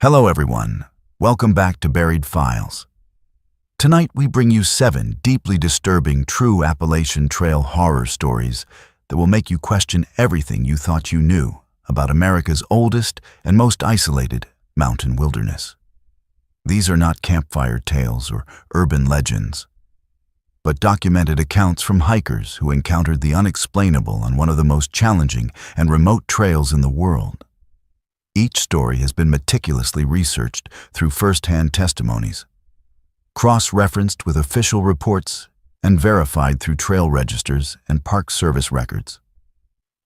Hello everyone, welcome back to Buried Files. Tonight we bring you 7 deeply disturbing true Appalachian Trail horror stories that will make you question everything you thought you knew about America's oldest and most isolated mountain wilderness. These are not campfire tales or urban legends, but documented accounts from hikers who encountered the unexplainable on one of the most challenging and remote trails in the world. Each story has been meticulously researched through first-hand testimonies, cross-referenced with official reports, and verified through trail registers and Park Service records.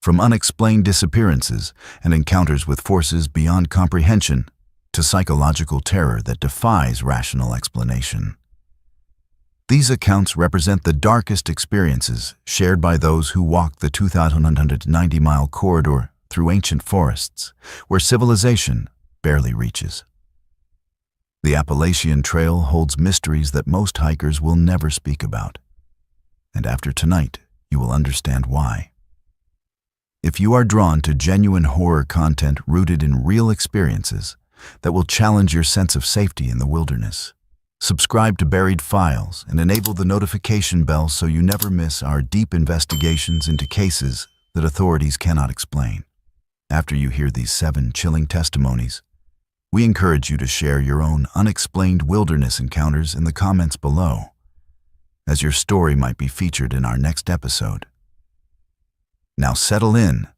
From unexplained disappearances and encounters with forces beyond comprehension to psychological terror that defies rational explanation. These accounts represent the darkest experiences shared by those who walked the 2,190-mile corridor through ancient forests, where civilization barely reaches. The Appalachian Trail holds mysteries that most hikers will never speak about. And after tonight, you will understand why. If you are drawn to genuine horror content rooted in real experiences that will challenge your sense of safety in the wilderness, subscribe to Buried Files and enable the notification bell so you never miss our deep investigations into cases that authorities cannot explain. After you hear these 7 chilling testimonies, we encourage you to share your own unexplained wilderness encounters in the comments below, as your story might be featured in our next episode. Now settle in,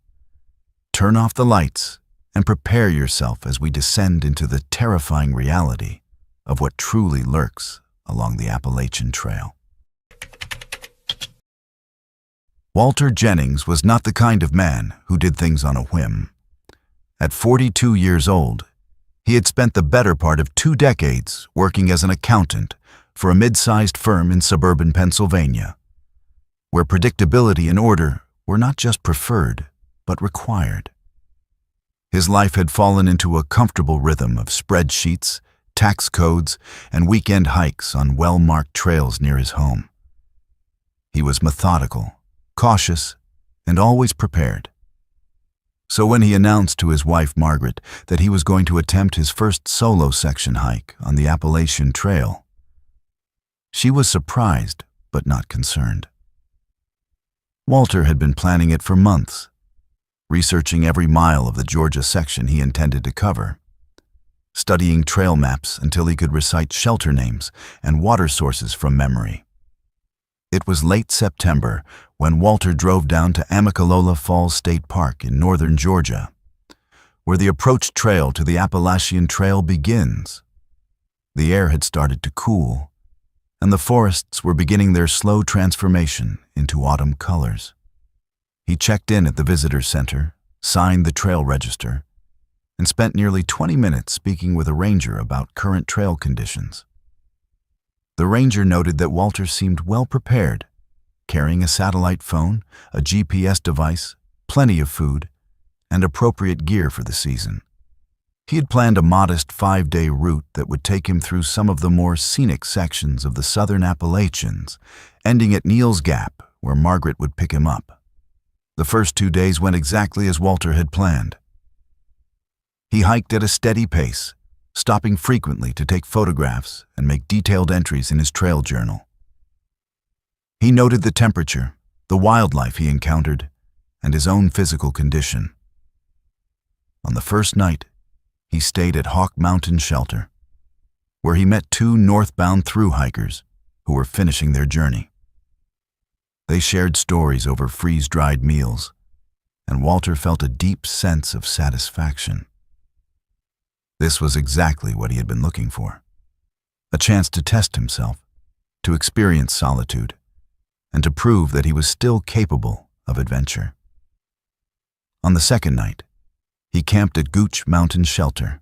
turn off the lights, and prepare yourself as we descend into the terrifying reality of what truly lurks along the Appalachian Trail. Walter Jennings was not the kind of man who did things on a whim. At 42 years old, he had spent the better part of 2 decades working as an accountant for a mid-sized firm in suburban Pennsylvania, where predictability and order were not just preferred, but required. His life had fallen into a comfortable rhythm of spreadsheets, tax codes, and weekend hikes on well-marked trails near his home. He was methodical, cautious, and always prepared. So when he announced to his wife Margaret that he was going to attempt his first solo section hike on the Appalachian Trail, she was surprised but not concerned. Walter had been planning it for months, researching every mile of the Georgia section he intended to cover, studying trail maps until he could recite shelter names and water sources from memory. It was late September when Walter drove down to Amicalola Falls State Park in northern Georgia, where the approach trail to the Appalachian Trail begins. The air had started to cool, and the forests were beginning their slow transformation into autumn colors. He checked in at the visitor center, signed the trail register, and spent nearly 20 minutes speaking with a ranger about current trail conditions. The ranger noted that Walter seemed well prepared, carrying a satellite phone, a GPS device, plenty of food, and appropriate gear for the season. He had planned a modest 5-day route that would take him through some of the more scenic sections of the southern Appalachians, ending at Neal's Gap, where Margaret would pick him up. The first 2 days went exactly as Walter had planned. He hiked at a steady pace, stopping frequently to take photographs and make detailed entries in his trail journal. He noted the temperature, the wildlife he encountered, and his own physical condition. On the first night, he stayed at Hawk Mountain Shelter, where he met 2 northbound through hikers who were finishing their journey. They shared stories over freeze-dried meals, and Walter felt a deep sense of satisfaction. This was exactly what he had been looking for. A chance to test himself, to experience solitude, and to prove that he was still capable of adventure. On the second night, he camped at Gooch Mountain Shelter,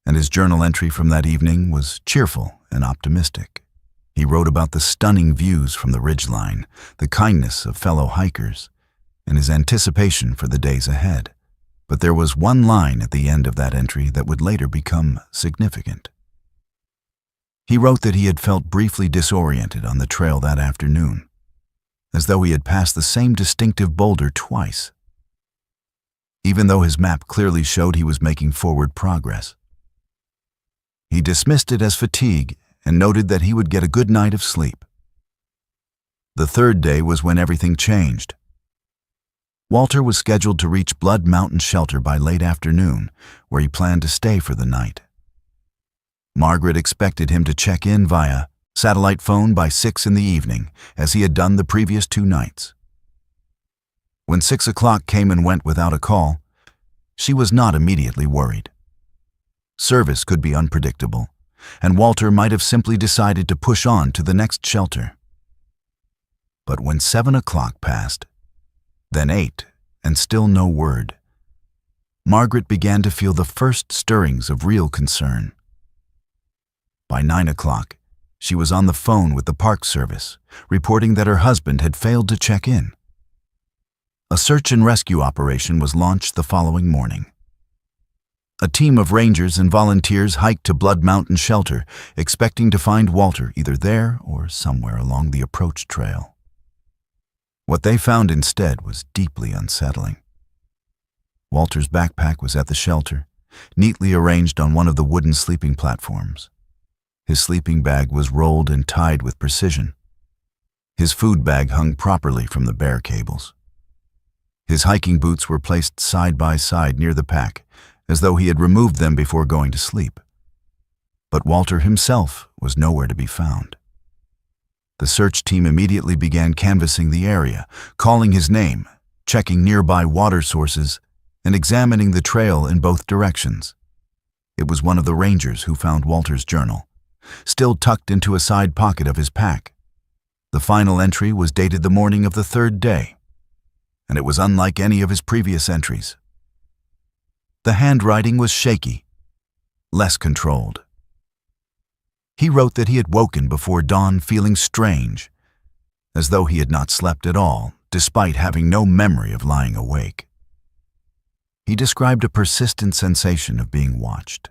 and his journal entry from that evening was cheerful and optimistic. He wrote about the stunning views from the ridgeline, the kindness of fellow hikers, and his anticipation for the days ahead. But there was one line at the end of that entry that would later become significant. He wrote that he had felt briefly disoriented on the trail that afternoon, as though he had passed the same distinctive boulder twice. Even though his map clearly showed he was making forward progress, He dismissed it as fatigue and noted that he would get a good night of sleep. The third day was when everything changed. Walter was scheduled to reach Blood Mountain Shelter by late afternoon, where he planned to stay for the night. Margaret expected him to check in via satellite phone by 6 in the evening, as he had done the previous 2 nights. When 6 o'clock came and went without a call, she was not immediately worried. Service could be unpredictable, and Walter might have simply decided to push on to the next shelter. But when 7 o'clock passed, then 8, and still no word, Margaret began to feel the first stirrings of real concern. By 9 o'clock, she was on the phone with the Park Service, reporting that her husband had failed to check in. A search and rescue operation was launched the following morning. A team of rangers and volunteers hiked to Blood Mountain Shelter, expecting to find Walter either there or somewhere along the approach trail. What they found instead was deeply unsettling. Walter's backpack was at the shelter, neatly arranged on one of the wooden sleeping platforms. His sleeping bag was rolled and tied with precision. His food bag hung properly from the bear cables. His hiking boots were placed side by side near the pack, as though he had removed them before going to sleep. But Walter himself was nowhere to be found. The search team immediately began canvassing the area, calling his name, checking nearby water sources, and examining the trail in both directions. It was one of the rangers who found Walter's journal, still tucked into a side pocket of his pack. The final entry was dated the morning of the 3rd day, and it was unlike any of his previous entries. The handwriting was shaky, less controlled. He wrote that he had woken before dawn feeling strange, as though he had not slept at all, despite having no memory of lying awake. He described a persistent sensation of being watched,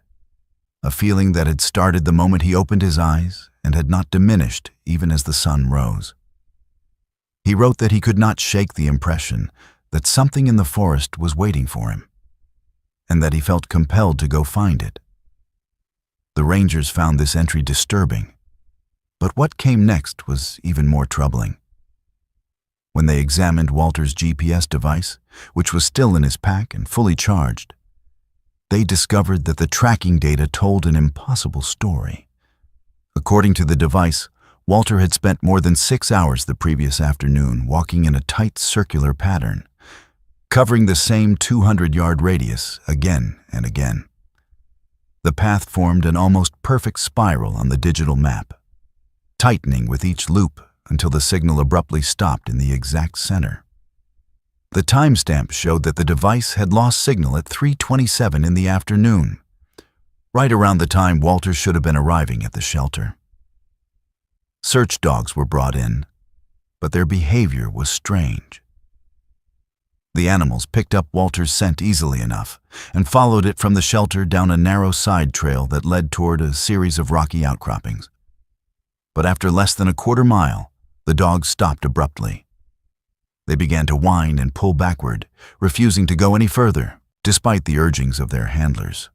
a feeling that had started the moment he opened his eyes and had not diminished even as the sun rose. He wrote that he could not shake the impression that something in the forest was waiting for him, and that he felt compelled to go find it. The rangers found this entry disturbing, but what came next was even more troubling. When they examined Walter's GPS device, which was still in his pack and fully charged, they discovered that the tracking data told an impossible story. According to the device, Walter had spent more than 6 hours the previous afternoon walking in a tight circular pattern, covering the same 200-yard radius again and again. The path formed an almost perfect spiral on the digital map, tightening with each loop until the signal abruptly stopped in the exact center. The timestamp showed that the device had lost signal at 3:27 in the afternoon, right around the time Walter should have been arriving at the shelter. Search dogs were brought in, but their behavior was strange. The animals picked up Walter's scent easily enough and followed it from the shelter down a narrow side trail that led toward a series of rocky outcroppings. But after less than a quarter mile, the dogs stopped abruptly. They began to whine and pull backward, refusing to go any further, despite the urgings of their handlers.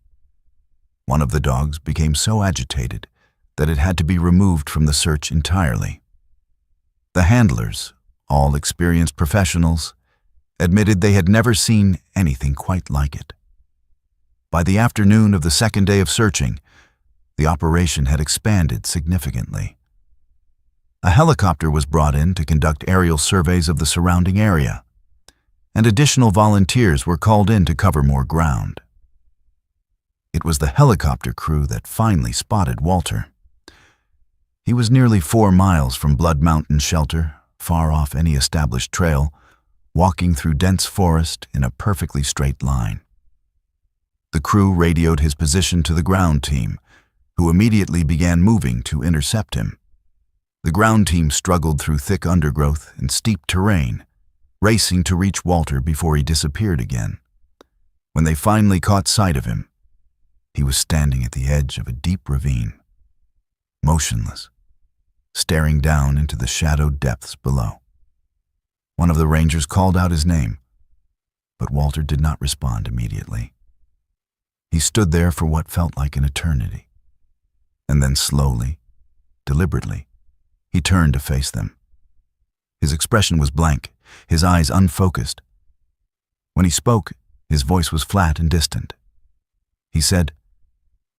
One of the dogs became so agitated that it had to be removed from the search entirely. The handlers, all experienced professionals, admitted they had never seen anything quite like it. By the afternoon of the 2nd day of searching, the operation had expanded significantly. A helicopter was brought in to conduct aerial surveys of the surrounding area, and additional volunteers were called in to cover more ground. It was the helicopter crew that finally spotted Walter. He was nearly 4 miles from Blood Mountain Shelter, far off any established trail, walking through dense forest in a perfectly straight line. The crew radioed his position to the ground team, who immediately began moving to intercept him. The ground team struggled through thick undergrowth and steep terrain, racing to reach Walter before he disappeared again. When they finally caught sight of him, he was standing at the edge of a deep ravine, motionless, staring down into the shadowed depths below. One of the rangers called out his name, but Walter did not respond immediately. He stood there for what felt like an eternity, And then slowly, deliberately, he turned to face them. His expression was blank, his eyes unfocused. When he spoke, his voice was flat and distant. He said,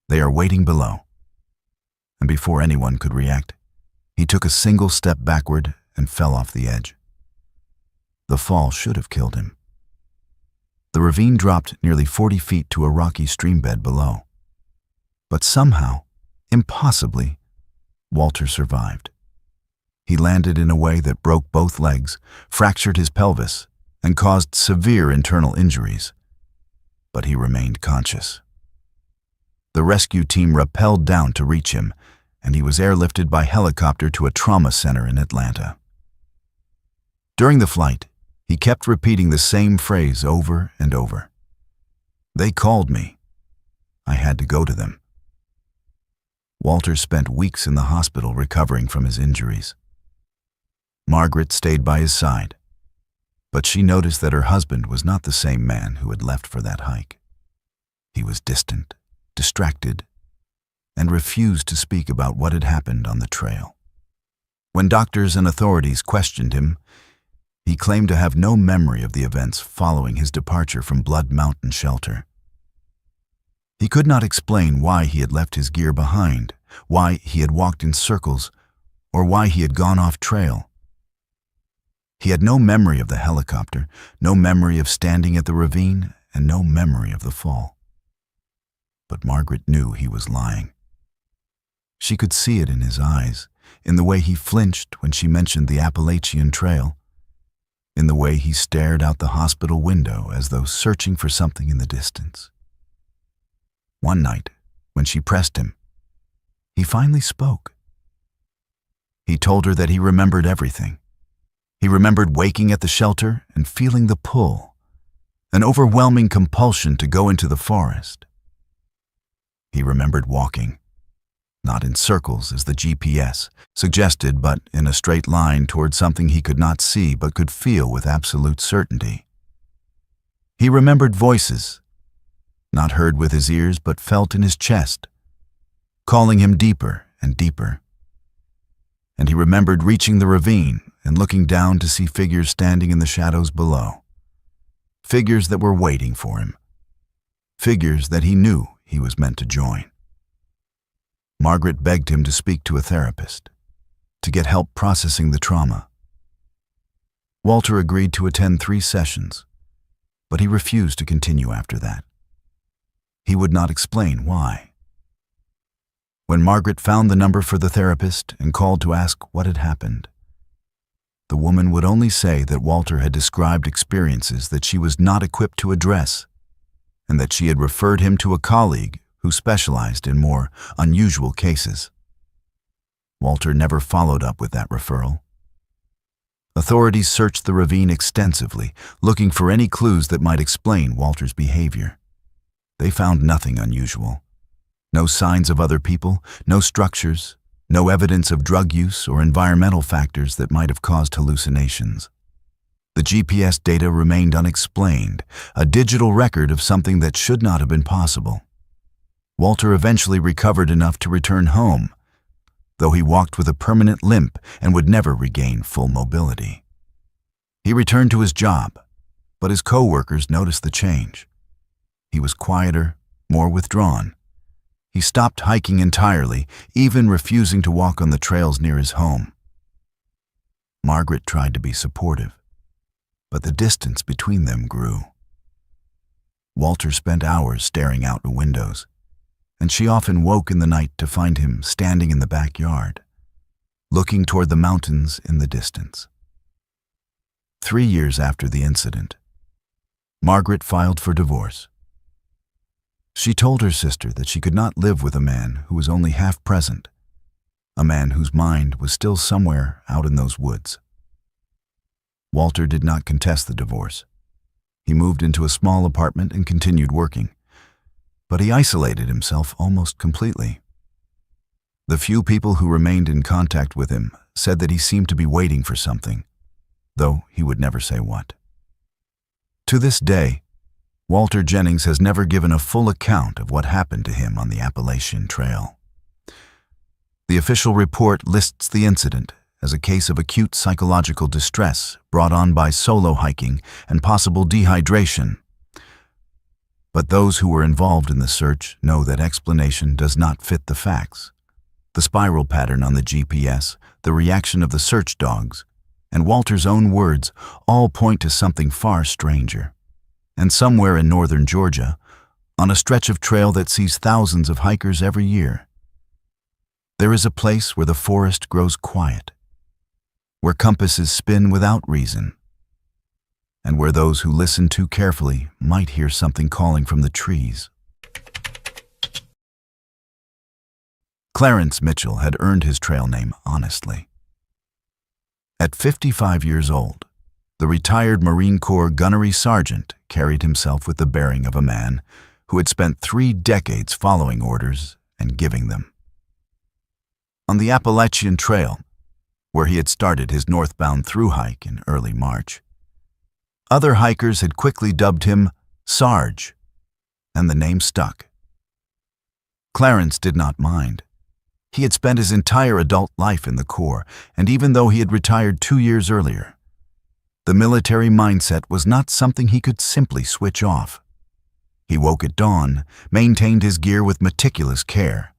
"They are waiting below." And before anyone could react, he took a single step backward and fell off the edge. The fall should have killed him. The ravine dropped nearly 40 feet to a rocky streambed below. But somehow, impossibly, Walter survived. He landed in a way that broke both legs, fractured his pelvis, and caused severe internal injuries. But he remained conscious. The rescue team rappelled down to reach him, and he was airlifted by helicopter to a trauma center in Atlanta. During the flight, he kept repeating the same phrase over and over. "They called me. I had to go to them." Walter spent weeks in the hospital recovering from his injuries. Margaret stayed by his side, but she noticed that her husband was not the same man who had left for that hike. He was distant, distracted, and refused to speak about what had happened on the trail. When doctors and authorities questioned him, he claimed to have no memory of the events following his departure from Blood Mountain Shelter. He could not explain why he had left his gear behind, why he had walked in circles, or why he had gone off trail. He had no memory of the helicopter, no memory of standing at the ravine, and no memory of the fall. But Margaret knew he was lying. She could see it in his eyes, in the way he flinched when she mentioned the Appalachian Trail, in the way he stared out the hospital window as though searching for something in the distance. One night, when she pressed him, he finally spoke. He told her that he remembered everything. He remembered waking at the shelter and feeling the pull, an overwhelming compulsion to go into the forest. He remembered walking, not in circles as the GPS suggested, but in a straight line toward something he could not see but could feel with absolute certainty. He remembered voices, not heard with his ears but felt in his chest, calling him deeper and deeper. And he remembered reaching the ravine and looking down to see figures standing in the shadows below, figures that were waiting for him, figures that he knew he was meant to join. Margaret begged him to speak to a therapist, to get help processing the trauma. Walter agreed to attend 3 sessions, but he refused to continue after that. He would not explain why. When Margaret found the number for the therapist and called to ask what had happened, the woman would only say that Walter had described experiences that she was not equipped to address, and that she had referred him to a colleague who specialized in more unusual cases. Walter never followed up with that referral. Authorities searched the ravine extensively, looking for any clues that might explain Walter's behavior. They found nothing unusual. No signs of other people, no structures, no evidence of drug use or environmental factors that might have caused hallucinations. The GPS data remained unexplained, a digital record of something that should not have been possible. Walter eventually recovered enough to return home, though he walked with a permanent limp and would never regain full mobility. He returned to his job, but his co-workers noticed the change. He was quieter, more withdrawn. He stopped hiking entirely, even refusing to walk on the trails near his home. Margaret tried to be supportive, but the distance between them grew. Walter spent hours staring out the windows, and she often woke in the night to find him standing in the backyard, looking toward the mountains in the distance. 3 years after the incident, Margaret filed for divorce. She told her sister that she could not live with a man who was only half present, a man whose mind was still somewhere out in those woods. Walter did not contest the divorce. He moved into a small apartment and continued working, but he isolated himself almost completely. The few people who remained in contact with him said that he seemed to be waiting for something, though he would never say what. To this day, Walter Jennings has never given a full account of what happened to him on the Appalachian Trail. The official report lists the incident as a case of acute psychological distress brought on by solo hiking and possible dehydration. But those who were involved in the search know that explanation does not fit the facts. The spiral pattern on the GPS, the reaction of the search dogs, and Walter's own words all point to something far stranger. And somewhere in northern Georgia, on a stretch of trail that sees thousands of hikers every year, there is a place where the forest grows quiet, where compasses spin without reason, and where those who listen too carefully might hear something calling from the trees. Clarence Mitchell had earned his trail name honestly. At 55 years old, the retired Marine Corps gunnery sergeant carried himself with the bearing of a man who had spent 3 decades following orders and giving them. On the Appalachian Trail, where he had started his northbound through hike in early March, other hikers had quickly dubbed him Sarge, and the name stuck. Clarence did not mind. He had spent his entire adult life in the Corps, and even though he had retired 2 years earlier, the military mindset was not something he could simply switch off. He woke at dawn, maintained his gear with meticulous care,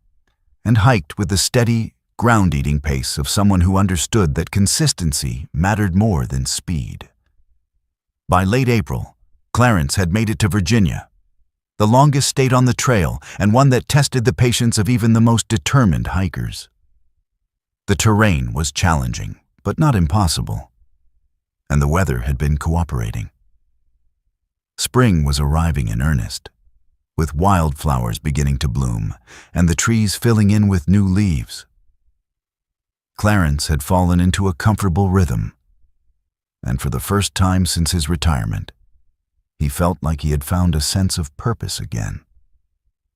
and hiked with the steady, ground-eating pace of someone who understood that consistency mattered more than speed. By late April, Clarence had made it to Virginia, the longest state on the trail and one that tested the patience of even the most determined hikers. The terrain was challenging, but not impossible, and the weather had been cooperating. Spring was arriving in earnest, with wildflowers beginning to bloom and the trees filling in with new leaves. Clarence had fallen into a comfortable rhythm, and for the first time since his retirement, he felt like he had found a sense of purpose again.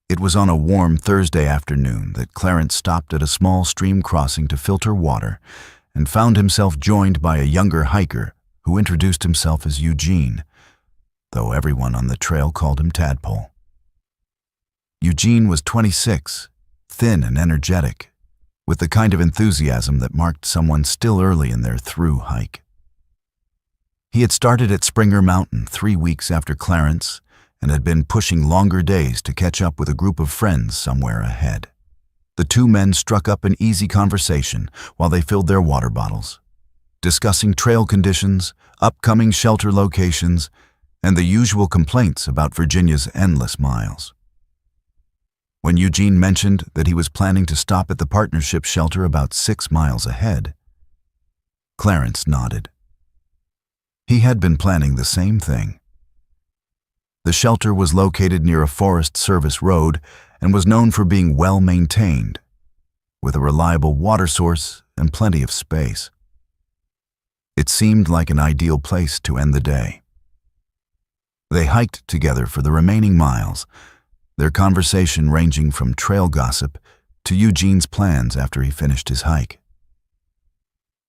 It was on a warm Thursday afternoon that Clarence stopped at a small stream crossing to filter water and found himself joined by a younger hiker who introduced himself as Eugene, though everyone on the trail called him Tadpole. Eugene was 26, thin and energetic, with the kind of enthusiasm that marked someone still early in their through hike. He had started at Springer Mountain 3 weeks after Clarence and had been pushing longer days to catch up with a group of friends somewhere ahead. The 2 men struck up an easy conversation while they filled their water bottles, discussing trail conditions, upcoming shelter locations, and the usual complaints about Virginia's endless miles. When Eugene mentioned that he was planning to stop at the partnership shelter about 6 miles ahead, Clarence nodded. He had been planning the same thing. The shelter was located near a Forest Service road and was known for being well maintained, with a reliable water source and plenty of space. It seemed like an ideal place to end the day. They hiked together for the remaining miles, their conversation ranging from trail gossip to Eugene's plans after he finished his hike.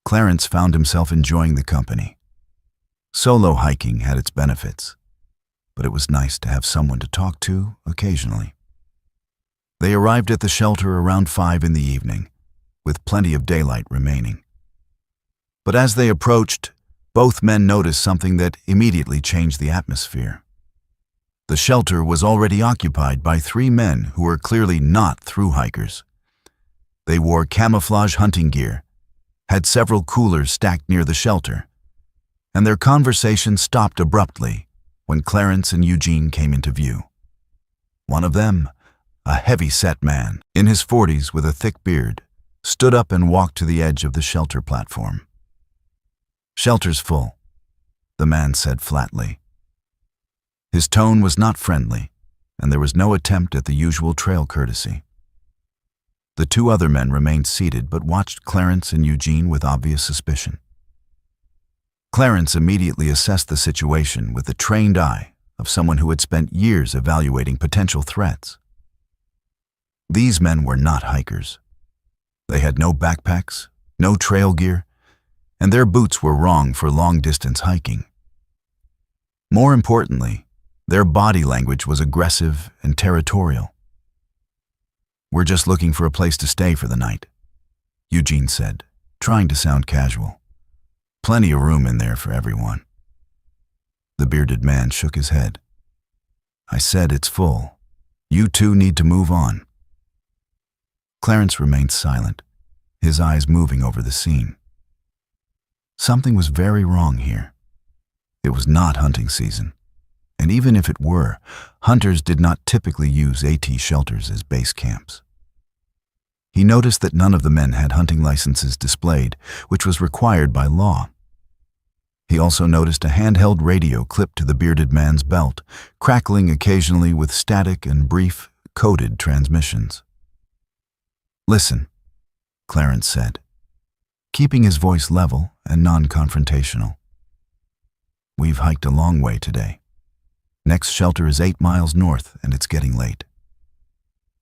Clarence found himself enjoying the company. Solo hiking had its benefits, but it was nice to have someone to talk to occasionally. They arrived at the shelter around 5 in the evening, with plenty of daylight remaining. But as they approached, both men noticed something that immediately changed the atmosphere. The shelter was already occupied by 3 men who were clearly not through hikers. They wore camouflage hunting gear, had several coolers stacked near the shelter, and their conversation stopped abruptly when Clarence and Eugene came into view. One of them, a heavy-set man in his 40s with a thick beard, stood up and walked to the edge of the shelter platform. "Shelter's full," the man said flatly. His tone was not friendly, and there was no attempt at the usual trail courtesy. The 2 other men remained seated but watched Clarence and Eugene with obvious suspicion. Clarence immediately assessed the situation with the trained eye of someone who had spent years evaluating potential threats. These men were not hikers. They had no backpacks, no trail gear, and their boots were wrong for long-distance hiking. More importantly, their body language was aggressive and territorial. "We're just looking for a place to stay for the night," Eugene said, trying to sound casual. Plenty of room in there for everyone. The bearded man shook his head. I said it's full. You two need to move on. Clarence remained silent, his eyes moving over the scene. Something was very wrong here. It was not hunting season, and even if it were, hunters did not typically use AT shelters as base camps. He noticed that none of the men had hunting licenses displayed, which was required by law. He also noticed a handheld radio clipped to the bearded man's belt, crackling occasionally with static and brief, coded transmissions. Listen, Clarence said, keeping his voice level and non-confrontational. We've hiked a long way today. Next shelter is 8 miles north, and it's getting late.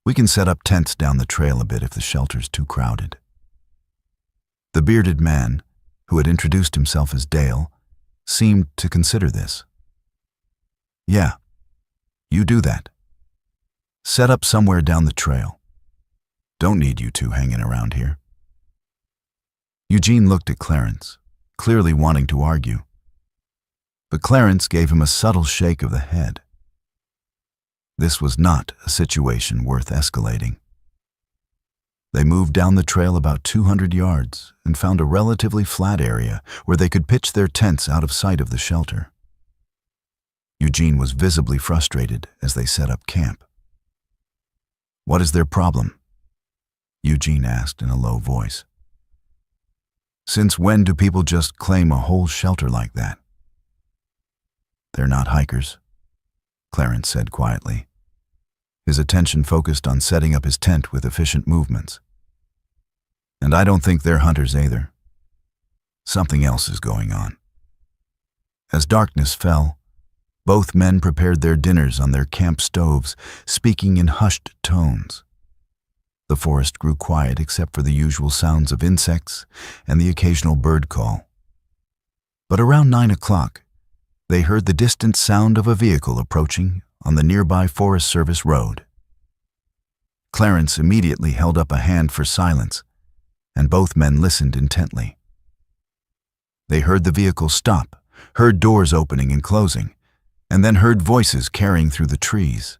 We can set up tents down the trail a bit if the shelter's too crowded. The bearded man, who had introduced himself as Dale, seemed to consider this. Yeah, you do that. Set up somewhere down the trail. Don't need you two hanging around here. Eugene looked at Clarence, clearly wanting to argue. But Clarence gave him a subtle shake of the head. This was not a situation worth escalating. They moved down the trail about 200 yards and found a relatively flat area where they could pitch their tents out of sight of the shelter. Eugene was visibly frustrated as they set up camp. What is their problem? Eugene asked in a low voice. Since when do people just claim a whole shelter like that? They're not hikers, Clarence said quietly, his attention focused on setting up his tent with efficient movements. And I don't think they're hunters either. Something else is going on. As darkness fell, both men prepared their dinners on their camp stoves, speaking in hushed tones. The forest grew quiet except for the usual sounds of insects and the occasional bird call. But around 9 o'clock, they heard the distant sound of a vehicle approaching on the nearby Forest Service road. Clarence immediately held up a hand for silence, and both men listened intently. They heard the vehicle stop, heard doors opening and closing, and then heard voices carrying through the trees.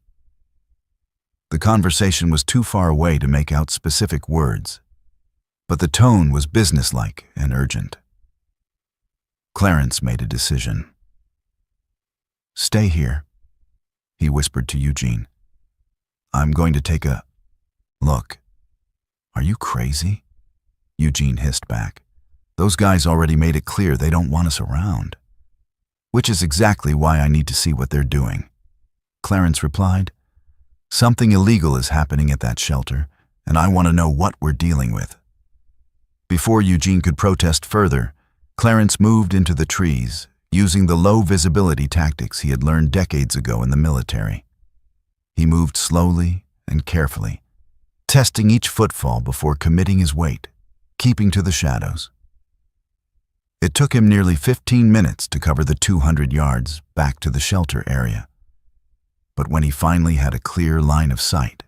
The conversation was too far away to make out specific words, but the tone was businesslike and urgent. Clarence made a decision. Stay here, he whispered to Eugene. I'm going to take a look. Are you crazy? Eugene hissed back. Those guys already made it clear they don't want us around. Which is exactly why I need to see what they're doing, Clarence replied. Something illegal is happening at that shelter, and I want to know what we're dealing with. Before Eugene could protest further, Clarence moved into the trees, using the low visibility tactics he had learned decades ago in the military. He moved slowly and carefully, testing each footfall before committing his weight, keeping to the shadows. It took him nearly 15 minutes to cover the 200 yards back to the shelter area. But when he finally had a clear line of sight,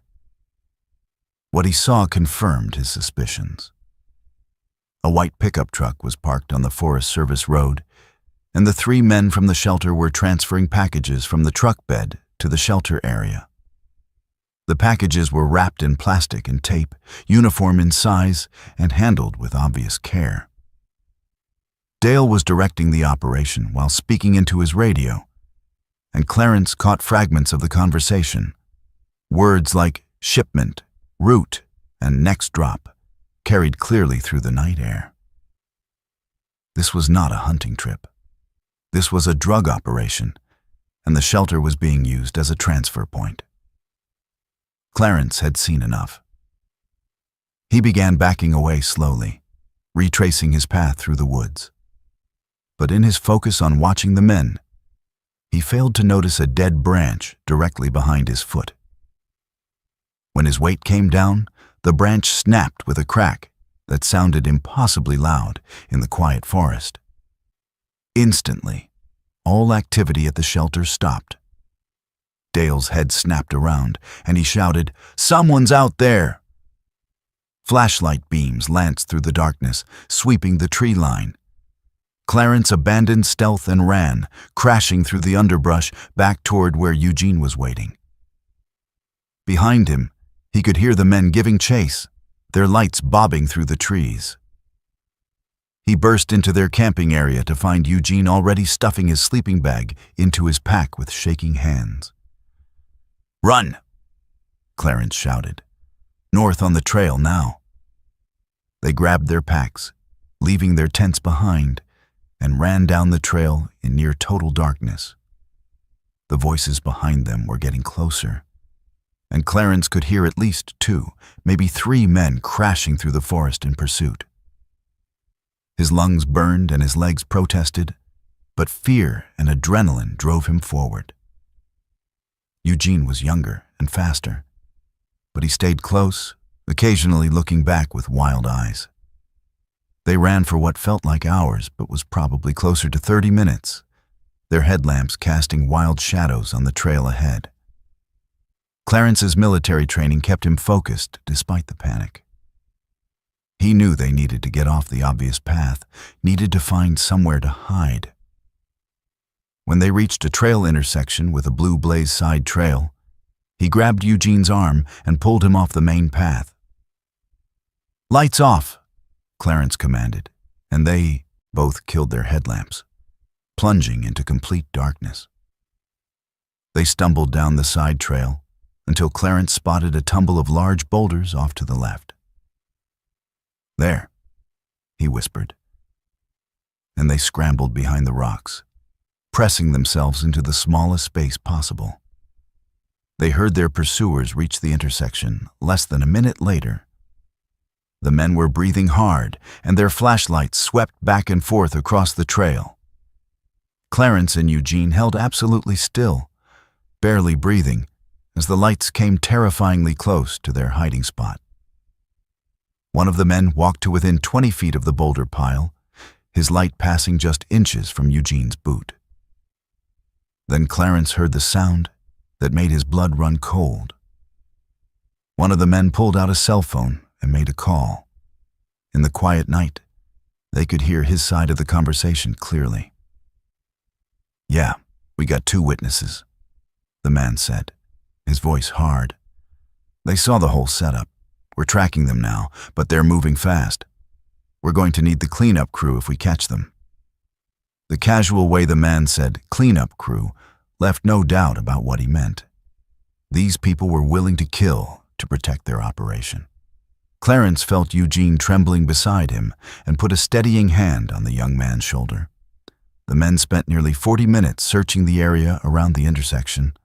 what he saw confirmed his suspicions. A white pickup truck was parked on the Forest Service road, and the 3 men from the shelter were transferring packages from the truck bed to the shelter area. The packages were wrapped in plastic and tape, uniform in size, and handled with obvious care. Dale was directing the operation while speaking into his radio, and Clarence caught fragments of the conversation. Words like shipment, route, and next drop carried clearly through the night air. This was not a hunting trip. This was a drug operation, and the shelter was being used as a transfer point. Clarence had seen enough. He began backing away slowly, retracing his path through the woods. But in his focus on watching the men, he failed to notice a dead branch directly behind his foot. When his weight came down, the branch snapped with a crack that sounded impossibly loud in the quiet forest. Instantly, all activity at the shelter stopped. Dale's head snapped around, and he shouted, "Someone's out there!" Flashlight beams lanced through the darkness, sweeping the tree line. Clarence abandoned stealth and ran, crashing through the underbrush back toward where Eugene was waiting. Behind him, he could hear the men giving chase, their lights bobbing through the trees. He burst into their camping area to find Eugene already stuffing his sleeping bag into his pack with shaking hands. "Run!" Clarence shouted. "North on the trail now." They grabbed their packs, leaving their tents behind, and ran down the trail in near total darkness. The voices behind them were getting closer, and Clarence could hear at least 2, maybe 3 men crashing through the forest in pursuit. His lungs burned and his legs protested, but fear and adrenaline drove him forward. Eugene was younger and faster, but he stayed close, occasionally looking back with wild eyes. They ran for what felt like hours, but was probably closer to 30 minutes, their headlamps casting wild shadows on the trail ahead. Clarence's military training kept him focused despite the panic. He knew they needed to get off the obvious path, needed to find somewhere to hide. When they reached a trail intersection with a blue blaze side trail, he grabbed Eugene's arm and pulled him off the main path. "Lights off," Clarence commanded, and they both killed their headlamps, plunging into complete darkness. They stumbled down the side trail until Clarence spotted a tumble of large boulders off to the left. "There," he whispered, and they scrambled behind the rocks, pressing themselves into the smallest space possible. They heard their pursuers reach the intersection less than a minute later. The men were breathing hard, and their flashlights swept back and forth across the trail. Clarence and Eugene held absolutely still, barely breathing, as the lights came terrifyingly close to their hiding spot. One of the men walked to within 20 feet of the boulder pile, his light passing just inches from Eugene's boot. Then Clarence heard the sound that made his blood run cold. One of the men pulled out a cell phone and made a call. In the quiet night, they could hear his side of the conversation clearly. "Yeah, we got 2 witnesses," the man said, his voice hard. "They saw the whole setup. We're tracking them now, but they're moving fast. We're going to need the cleanup crew if we catch them." The casual way the man said "cleanup crew" left no doubt about what he meant. These people were willing to kill to protect their operation. Clarence felt Eugene trembling beside him and put a steadying hand on the young man's shoulder. The men spent nearly 40 minutes searching the area around the intersection,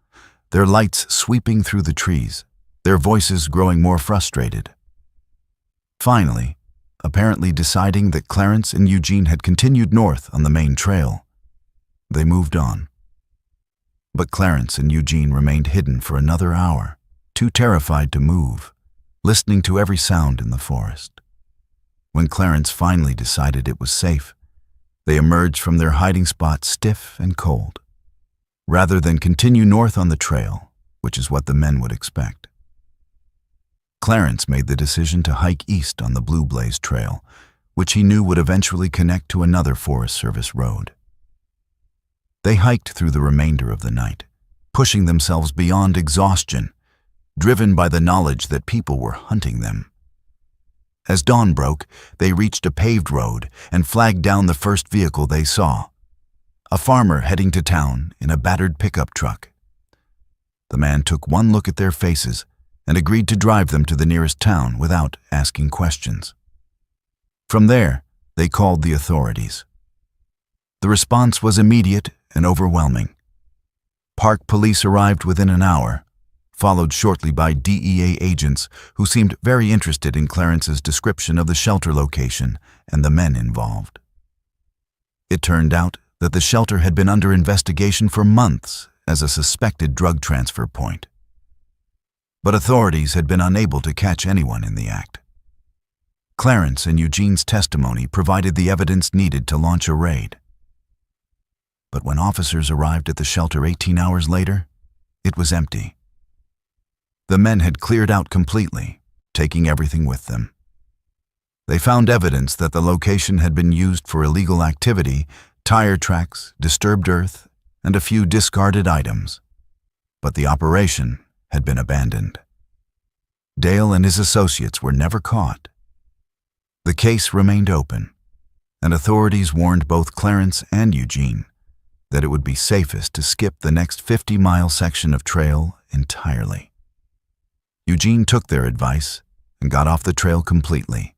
their lights sweeping through the trees, their voices growing more frustrated. Finally, apparently deciding that Clarence and Eugene had continued north on the main trail, they moved on. But Clarence and Eugene remained hidden for another hour, too terrified to move, listening to every sound in the forest. When Clarence finally decided it was safe, they emerged from their hiding spot stiff and cold, rather than continue north on the trail, which is what the men would expect. Clarence made the decision to hike east on the Blue Blaze Trail, which he knew would eventually connect to another Forest Service road. They hiked through the remainder of the night, pushing themselves beyond exhaustion, driven by the knowledge that people were hunting them. As dawn broke, they reached a paved road and flagged down the first vehicle they saw, a farmer heading to town in a battered pickup truck. The man took one look at their faces and agreed to drive them to the nearest town without asking questions. From there, they called the authorities. The response was immediate and overwhelming. Park police arrived within an hour, followed shortly by DEA agents who seemed very interested in Clarence's description of the shelter location and the men involved. It turned out that the shelter had been under investigation for months as a suspected drug transfer point. But authorities had been unable to catch anyone in the act. Clarence and Eugene's testimony provided the evidence needed to launch a raid. But when officers arrived at the shelter 18 hours later, it was empty. The men had cleared out completely, taking everything with them. They found evidence that the location had been used for illegal activity, tire tracks, disturbed earth, and a few discarded items. But the operation had been abandoned. Dale and his associates were never caught. The case remained open, and authorities warned both Clarence and Eugene that it would be safest to skip the next 50-mile section of trail entirely. Eugene took their advice and got off the trail completely.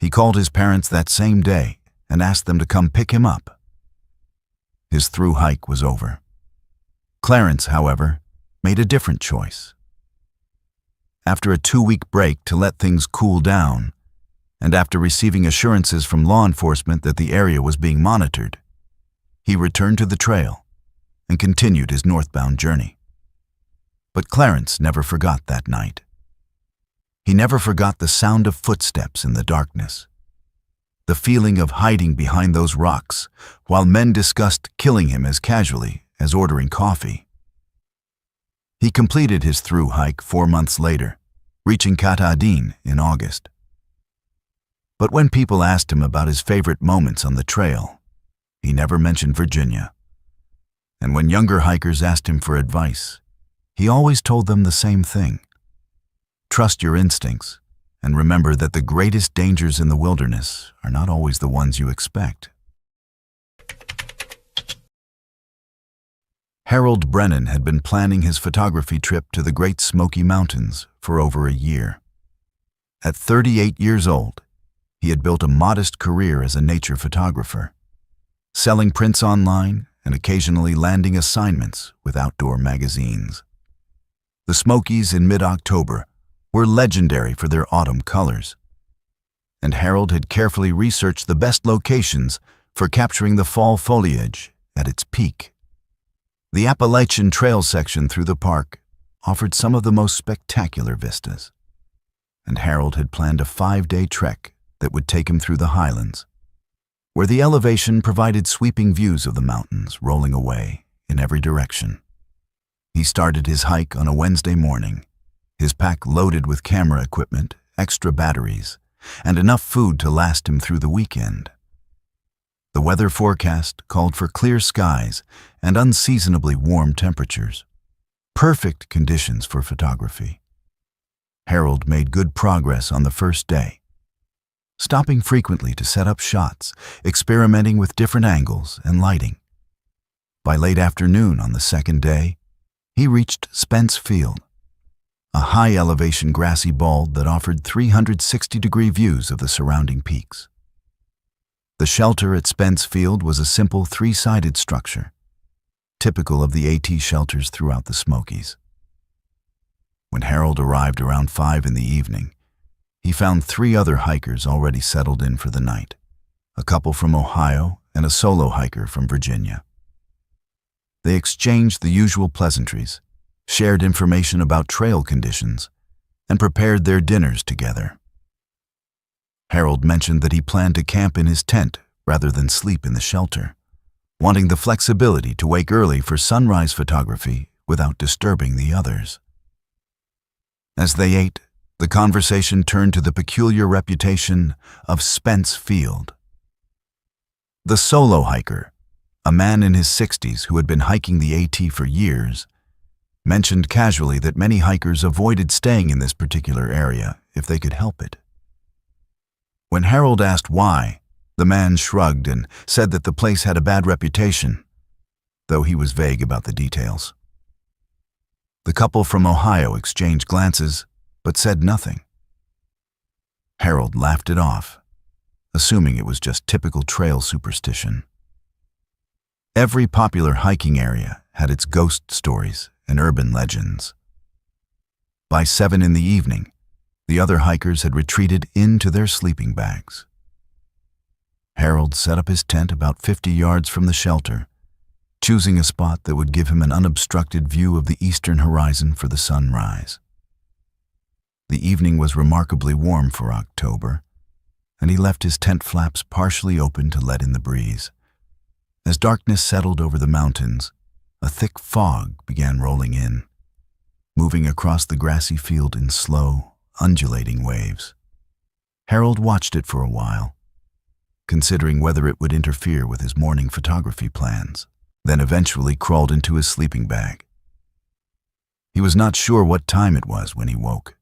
He called his parents that same day and asked them to come pick him up. His through hike was over. Clarence, however, made a different choice. After a 2-week break to let things cool down, and after receiving assurances from law enforcement that the area was being monitored, he returned to the trail and continued his northbound journey. But Clarence never forgot that night. He never forgot the sound of footsteps in the darkness, the feeling of hiding behind those rocks while men discussed killing him as casually as ordering coffee. He completed his through hike 4 months later, reaching Katahdin in August. But when people asked him about his favorite moments on the trail, he never mentioned Virginia. And when younger hikers asked him for advice, he always told them the same thing. Trust your instincts, and remember that the greatest dangers in the wilderness are not always the ones you expect. Harold Brennan had been planning his photography trip to the Great Smoky Mountains for over a year. At 38 years old, he had built a modest career as a nature photographer, selling prints online and occasionally landing assignments with outdoor magazines. The Smokies in mid-October were legendary for their autumn colors, and Harold had carefully researched the best locations for capturing the fall foliage at its peak. The Appalachian trail section through the park offered some of the most spectacular vistas, and Harold had planned a 5-day trek that would take him through the highlands, where the elevation provided sweeping views of the mountains rolling away in every direction. He started his hike on a Wednesday morning, his pack loaded with camera equipment, extra batteries, and enough food to last him through the weekend. The weather forecast called for clear skies and unseasonably warm temperatures, perfect conditions for photography. Harold made good progress on the first day, stopping frequently to set up shots, experimenting with different angles and lighting. By late afternoon on the second day, he reached Spence Field, a high-elevation grassy bald that offered 360-degree views of the surrounding peaks. The shelter at Spence Field was a simple 3-sided structure, typical of the AT shelters throughout the Smokies. When Harold arrived around 5 in the evening, he found 3 other hikers already settled in for the night, a couple from Ohio and a solo hiker from Virginia. They exchanged the usual pleasantries, shared information about trail conditions, and prepared their dinners together. Harold mentioned that he planned to camp in his tent rather than sleep in the shelter, wanting the flexibility to wake early for sunrise photography without disturbing the others. As they ate, the conversation turned to the peculiar reputation of Spence Field. The solo hiker, a man in his 60s who had been hiking the AT for years, mentioned casually that many hikers avoided staying in this particular area if they could help it. When Harold asked why, the man shrugged and said that the place had a bad reputation, though he was vague about the details. The couple from Ohio exchanged glances, but said nothing. Harold laughed it off, assuming it was just typical trail superstition. Every popular hiking area had its ghost stories and urban legends. By 7 in the evening, the other hikers had retreated into their sleeping bags. Harold set up his tent about 50 yards from the shelter, choosing a spot that would give him an unobstructed view of the eastern horizon for the sunrise. The evening was remarkably warm for October, and he left his tent flaps partially open to let in the breeze. As darkness settled over the mountains, a thick fog began rolling in, moving across the grassy field in slow, undulating waves. Harold watched it for a while, considering whether it would interfere with his morning photography plans, then eventually crawled into his sleeping bag. He was not sure what time it was when he woke,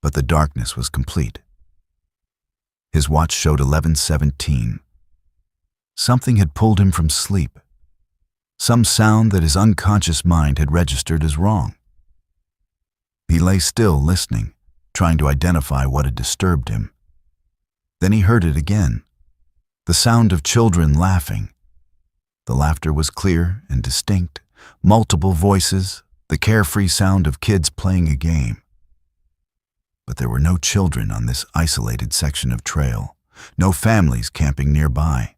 but the darkness was complete. His watch showed 11:17. Something had pulled him from sleep, some sound that his unconscious mind had registered as wrong. He lay still, listening, trying to identify what had disturbed him. Then he heard it again, the sound of children laughing. The laughter was clear and distinct, multiple voices, the carefree sound of kids playing a game. But there were no children on this isolated section of trail, no families camping nearby.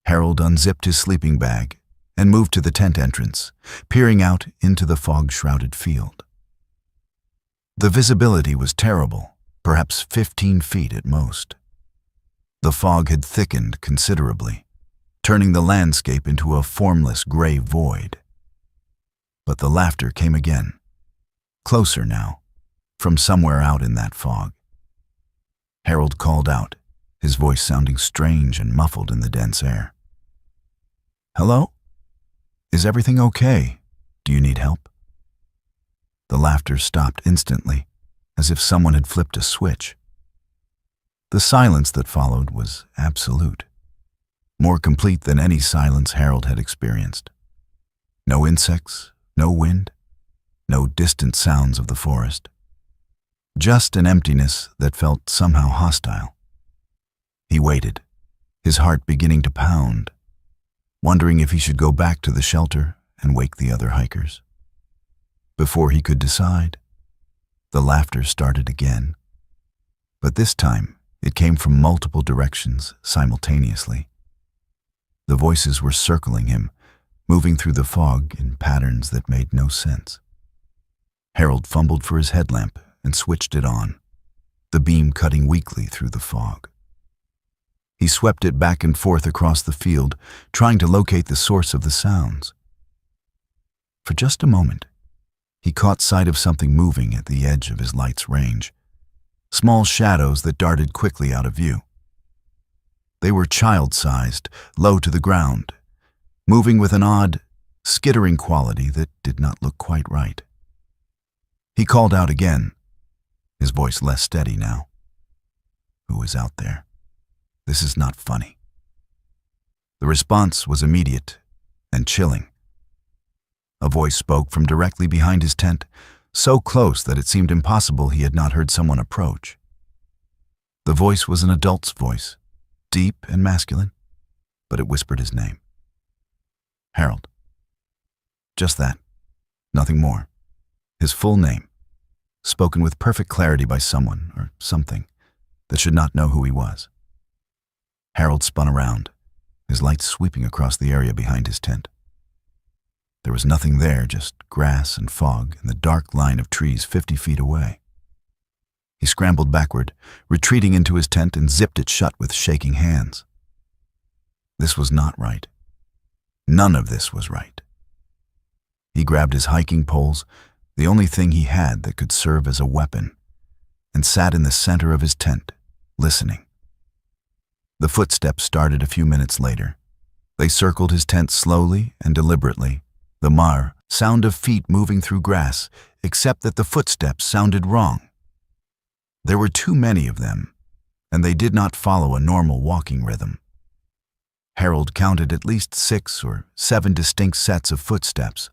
Harold unzipped his sleeping bag and moved to the tent entrance, peering out into the fog-shrouded field. The visibility was terrible, perhaps 15 feet at most. The fog had thickened considerably, turning the landscape into a formless gray void. But the laughter came again, closer now, from somewhere out in that fog. Harold called out, his voice sounding strange and muffled in the dense air. "Hello? Is everything okay? Do you need help?" The laughter stopped instantly, as if someone had flipped a switch. The silence that followed was absolute, more complete than any silence Harold had experienced. No insects, no wind, no distant sounds of the forest. Just an emptiness that felt somehow hostile. He waited, his heart beginning to pound, wondering if he should go back to the shelter and wake the other hikers. Before he could decide, the laughter started again. But this time, it came from multiple directions simultaneously. The voices were circling him, moving through the fog in patterns that made no sense. Harold fumbled for his headlamp and switched it on, the beam cutting weakly through the fog. He swept it back and forth across the field, trying to locate the source of the sounds. For just a moment, he caught sight of something moving at the edge of his light's range, small shadows that darted quickly out of view. They were child-sized, low to the ground, moving with an odd, skittering quality that did not look quite right. He called out again, his voice less steady now. "Who is out there? This is not funny." The response was immediate and chilling. A voice spoke from directly behind his tent, so close that it seemed impossible he had not heard someone approach. The voice was an adult's voice, deep and masculine, but it whispered his name. Harold. Just that, nothing more. His full name, spoken with perfect clarity by someone or something that should not know who he was. Harold spun around, his light sweeping across the area behind his tent. There was nothing there, just grass and fog and the dark line of trees 50 feet away. He scrambled backward, retreating into his tent and zipped it shut with shaking hands. This was not right. None of this was right. He grabbed his hiking poles, the only thing he had that could serve as a weapon, and sat in the center of his tent, listening. The footsteps started a few minutes later. They circled his tent slowly and deliberately, the sound of feet moving through grass, except that the footsteps sounded wrong. There were too many of them, and they did not follow a normal walking rhythm. Harold counted at least 6 or 7 distinct sets of footsteps,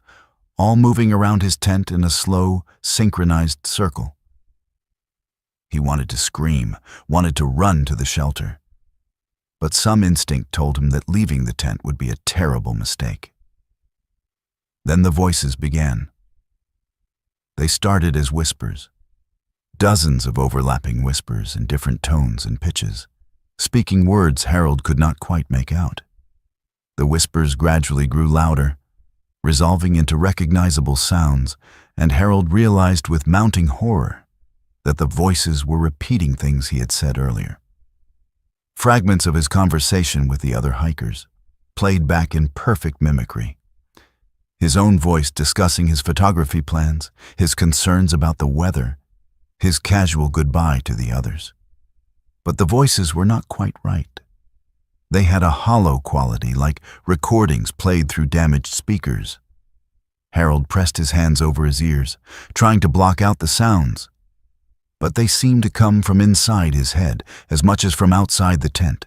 all moving around his tent in a slow, synchronized circle. He wanted to scream, wanted to run to the shelter. But some instinct told him that leaving the tent would be a terrible mistake. Then the voices began. They started as whispers, dozens of overlapping whispers in different tones and pitches, speaking words Harold could not quite make out. The whispers gradually grew louder, resolving into recognizable sounds, and Harold realized with mounting horror that the voices were repeating things he had said earlier. Fragments of his conversation with the other hikers, played back in perfect mimicry. His own voice discussing his photography plans, his concerns about the weather, his casual goodbye to the others. But the voices were not quite right. They had a hollow quality, like recordings played through damaged speakers. Harold pressed his hands over his ears, trying to block out the sounds. But they seemed to come from inside his head as much as from outside the tent.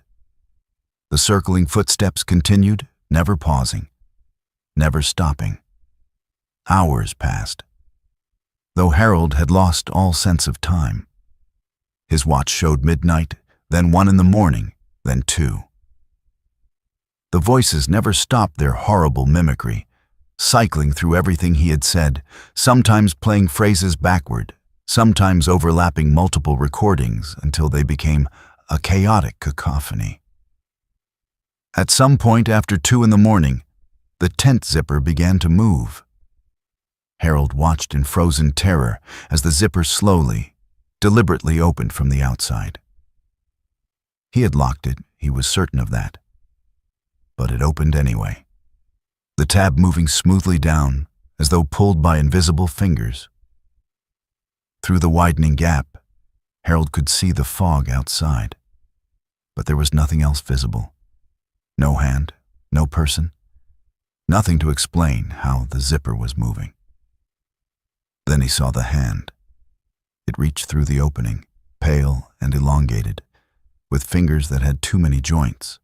The circling footsteps continued, never pausing, never stopping. Hours passed, though Harold had lost all sense of time. His watch showed midnight, then 1 in the morning, then 2. The voices never stopped their horrible mimicry, cycling through everything he had said, sometimes playing phrases backward, sometimes overlapping multiple recordings until they became a chaotic cacophony. At some point after 2 in the morning, the tent zipper began to move. Harold watched in frozen terror as the zipper slowly, deliberately opened from the outside. He had locked it, he was certain of that. But it opened anyway, the tab moving smoothly down as though pulled by invisible fingers. Through the widening gap, Harold could see the fog outside, but there was nothing else visible. No hand, no person, nothing to explain how the zipper was moving. Then he saw the hand. It reached through the opening, pale and elongated, with fingers that had too many joints.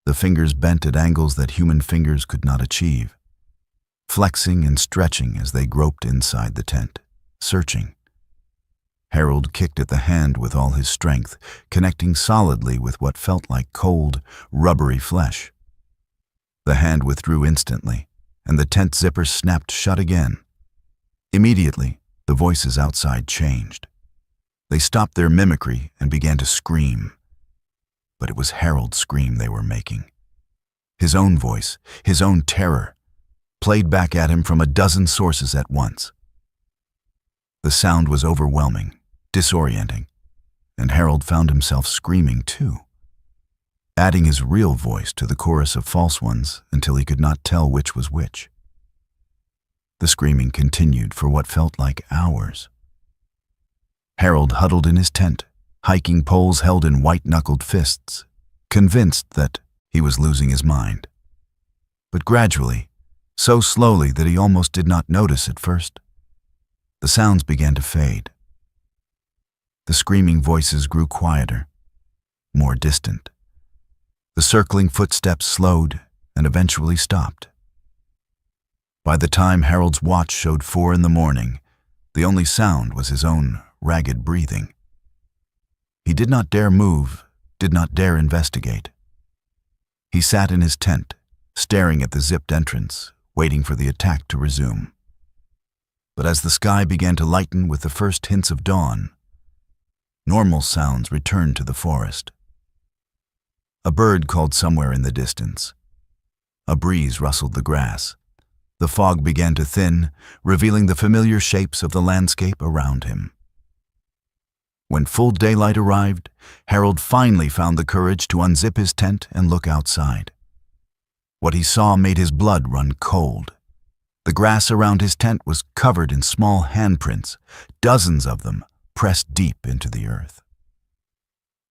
The fingers bent at angles that human fingers could not achieve, flexing and stretching as they groped inside the tent, searching. Harold kicked at the hand with all his strength, connecting solidly with what felt like cold, rubbery flesh. The hand withdrew instantly, and the tent zipper snapped shut again. Immediately, the voices outside changed. They stopped their mimicry and began to scream. But it was Harold's scream they were making. His own voice, his own terror, played back at him from a dozen sources at once. The sound was overwhelming, disorienting, and Harold found himself screaming too, adding his real voice to the chorus of false ones until he could not tell which was which. The screaming continued for what felt like hours. Harold huddled in his tent, hiking poles held in white-knuckled fists, convinced that he was losing his mind. But gradually, so slowly that he almost did not notice at first, the sounds began to fade. The screaming voices grew quieter, more distant. The circling footsteps slowed and eventually stopped. By the time Harold's watch showed 4 in the morning, the only sound was his own ragged breathing. He did not dare move, did not dare investigate. He sat in his tent, staring at the zipped entrance, waiting for the attack to resume. But as the sky began to lighten with the first hints of dawn, normal sounds returned to the forest. A bird called somewhere in the distance. A breeze rustled the grass. The fog began to thin, revealing the familiar shapes of the landscape around him. When full daylight arrived, Harold finally found the courage to unzip his tent and look outside. What he saw made his blood run cold. The grass around his tent was covered in small handprints, dozens of them pressed deep into the earth.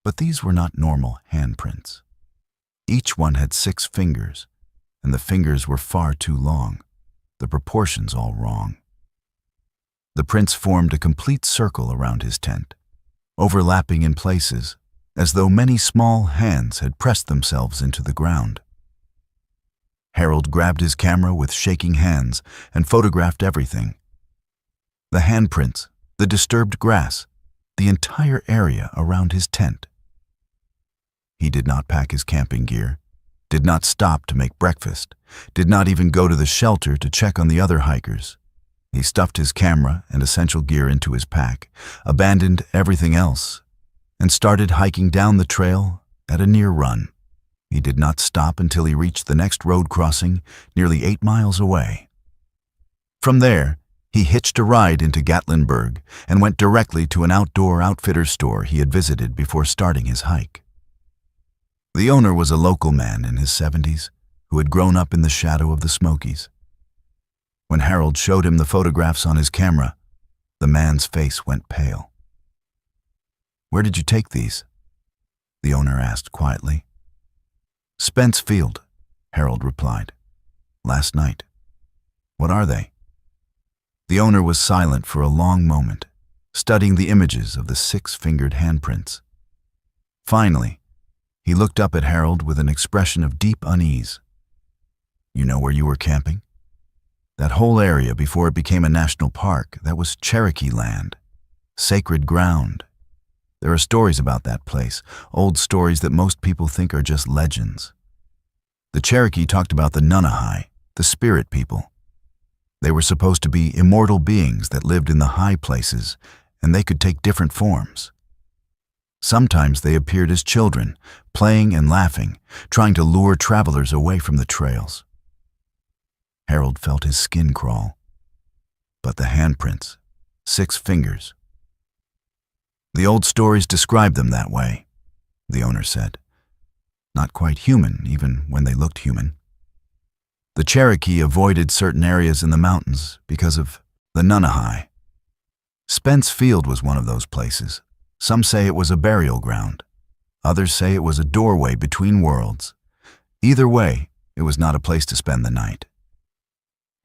But these were not normal handprints. Each one had 6 fingers, and the fingers were far too long, the proportions all wrong. The prints formed a complete circle around his tent, overlapping in places, as though many small hands had pressed themselves into the ground. Harold grabbed his camera with shaking hands and photographed everything. The handprints, the disturbed grass, the entire area around his tent. He did not pack his camping gear, did not stop to make breakfast, did not even go to the shelter to check on the other hikers. He stuffed his camera and essential gear into his pack, abandoned everything else, and started hiking down the trail at a near run. He did not stop until he reached the next road crossing, nearly 8 miles away. From there, he hitched a ride into Gatlinburg and went directly to an outdoor outfitter store he had visited before starting his hike. The owner was a local man in his 70s who had grown up in the shadow of the Smokies. When Harold showed him the photographs on his camera, the man's face went pale. Where did you take these? The owner asked quietly. Spence Field, Harold replied. Last night. What are they? The owner was silent for a long moment, studying the images of the 6-fingered handprints. Finally, he looked up at Harold with an expression of deep unease. You know where you were camping? That whole area before it became a national park, that was Cherokee land. Sacred ground. There are stories about that place, old stories that most people think are just legends. The Cherokee talked about the Nunahai, the spirit people. They were supposed to be immortal beings that lived in the high places, and they could take different forms. Sometimes they appeared as children, playing and laughing, trying to lure travelers away from the trails. Harold felt his skin crawl. But the handprints, 6 fingers. The old stories described them that way, the owner said. Not quite human, even when they looked human. The Cherokee avoided certain areas in the mountains because of the Nunahai. Spence Field was one of those places. Some say it was a burial ground. Others say it was a doorway between worlds. Either way, it was not a place to spend the night.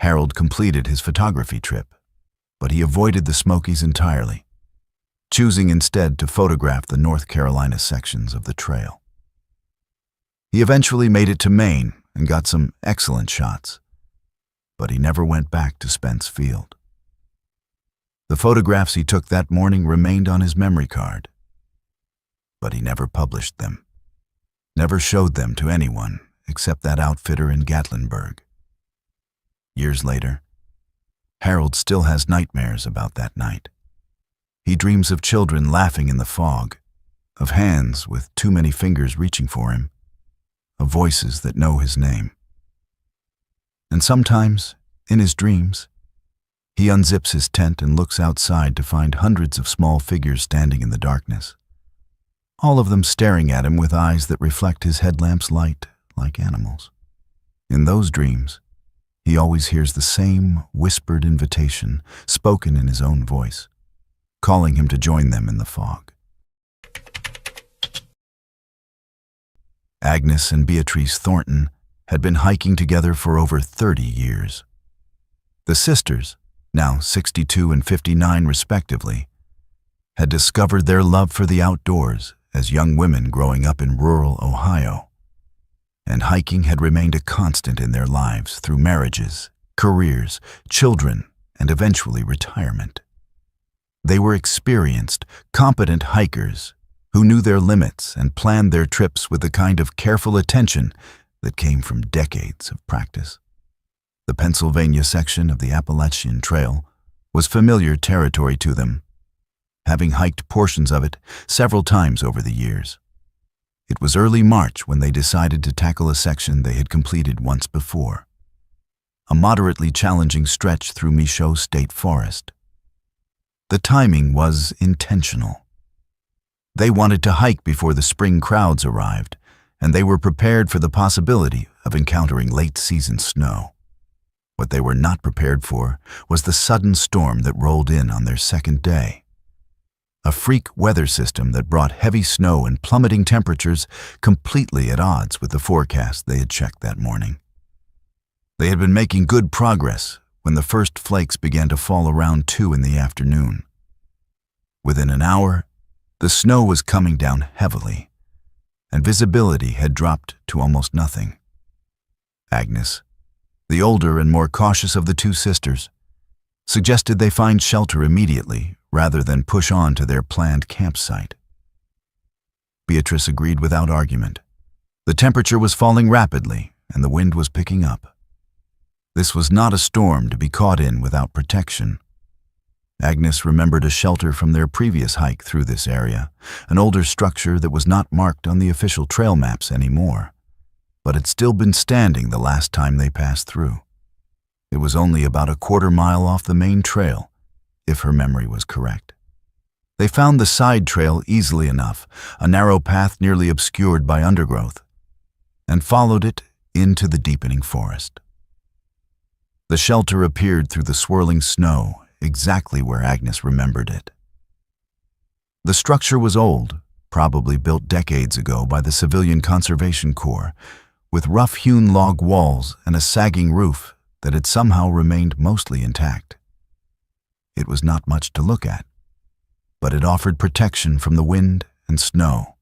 Harold completed his photography trip, but he avoided the Smokies entirely, choosing instead to photograph the North Carolina sections of the trail. He eventually made it to Maine and got some excellent shots, but he never went back to Spence Field. The photographs he took that morning remained on his memory card, but he never published them, never showed them to anyone except that outfitter in Gatlinburg. Years later, Harold still has nightmares about that night. He dreams of children laughing in the fog, of hands with too many fingers reaching for him, of voices that know his name. And sometimes, in his dreams, he unzips his tent and looks outside to find hundreds of small figures standing in the darkness, all of them staring at him with eyes that reflect his headlamp's light like animals. In those dreams, he always hears the same whispered invitation, spoken in his own voice, calling him to join them in the fog. Agnes and Beatrice Thornton had been hiking together for over 30 years. The sisters, now 62 and 59 respectively, had discovered their love for the outdoors as young women growing up in rural Ohio, and hiking had remained a constant in their lives through marriages, careers, children, and eventually retirement. They were experienced, competent hikers who knew their limits and planned their trips with the kind of careful attention that came from decades of practice. The Pennsylvania section of the Appalachian Trail was familiar territory to them, having hiked portions of it several times over the years. It was early March when they decided to tackle a section they had completed once before, a moderately challenging stretch through Michaud State Forest. The timing was intentional. They wanted to hike before the spring crowds arrived, and they were prepared for the possibility of encountering late-season snow. What they were not prepared for was the sudden storm that rolled in on their second day. A freak weather system that brought heavy snow and plummeting temperatures completely at odds with the forecast they had checked that morning. They had been making good progress when the first flakes began to fall around 2 in the afternoon. Within an hour, the snow was coming down heavily, and visibility had dropped to almost nothing. Agnes, the older and more cautious of the 2 sisters, suggested they find shelter immediately rather than push on to their planned campsite. Beatrice agreed without argument. The temperature was falling rapidly, and the wind was picking up. This was not a storm to be caught in without protection. Agnes remembered a shelter from their previous hike through this area, an older structure that was not marked on the official trail maps anymore, but had still been standing the last time they passed through. It was only about a quarter-mile off the main trail, if her memory was correct. They found the side trail easily enough, a narrow path nearly obscured by undergrowth, and followed it into the deepening forest. The shelter appeared through the swirling snow exactly where Agnes remembered it. The structure was old, probably built decades ago by the Civilian Conservation Corps, with rough-hewn log walls and a sagging roof that had somehow remained mostly intact. It was not much to look at, but it offered protection from the wind and snow,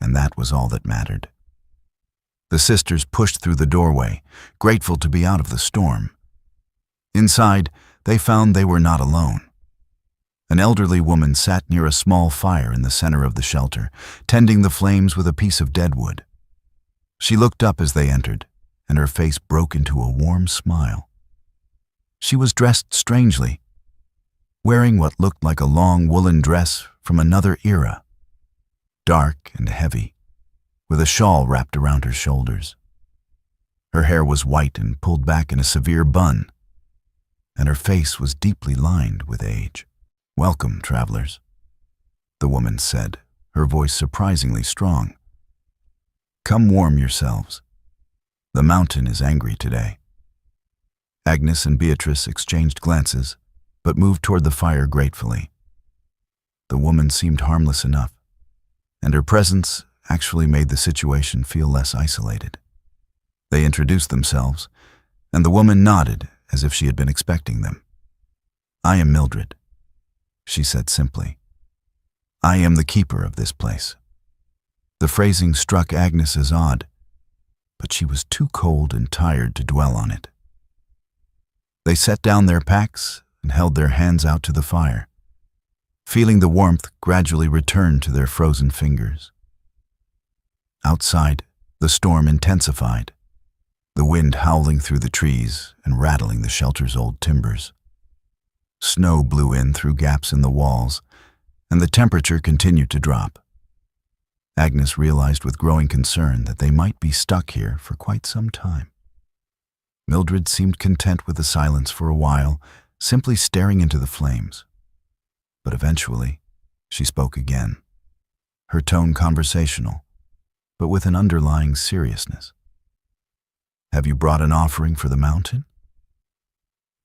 and that was all that mattered. The sisters pushed through the doorway, grateful to be out of the storm. Inside, they found they were not alone. An elderly woman sat near a small fire in the center of the shelter, tending the flames with a piece of deadwood. She looked up as they entered, and her face broke into a warm smile. She was dressed strangely, wearing what looked like a long woolen dress from another era, dark and heavy, with a shawl wrapped around her shoulders. Her hair was white and pulled back in a severe bun, and her face was deeply lined with age. "Welcome, travelers," the woman said, her voice surprisingly strong. "Come warm yourselves. The mountain is angry today." Agnes and Beatrice exchanged glances, but moved toward the fire gratefully. The woman seemed harmless enough, and her presence actually made the situation feel less isolated. They introduced themselves, and the woman nodded as if she had been expecting them. "I am Mildred," she said simply. "I am the keeper of this place." The phrasing struck Agnes as odd, but she was too cold and tired to dwell on it. They set down their packs and held their hands out to the fire, feeling the warmth gradually return to their frozen fingers. Outside, the storm intensified, the wind howling through the trees and rattling the shelter's old timbers. Snow blew in through gaps in the walls, and the temperature continued to drop. Agnes realized with growing concern that they might be stuck here for quite some time. Mildred seemed content with the silence for a while, simply staring into the flames. But eventually, she spoke again, her tone conversational, but with an underlying seriousness. "Have you brought an offering for the mountain?"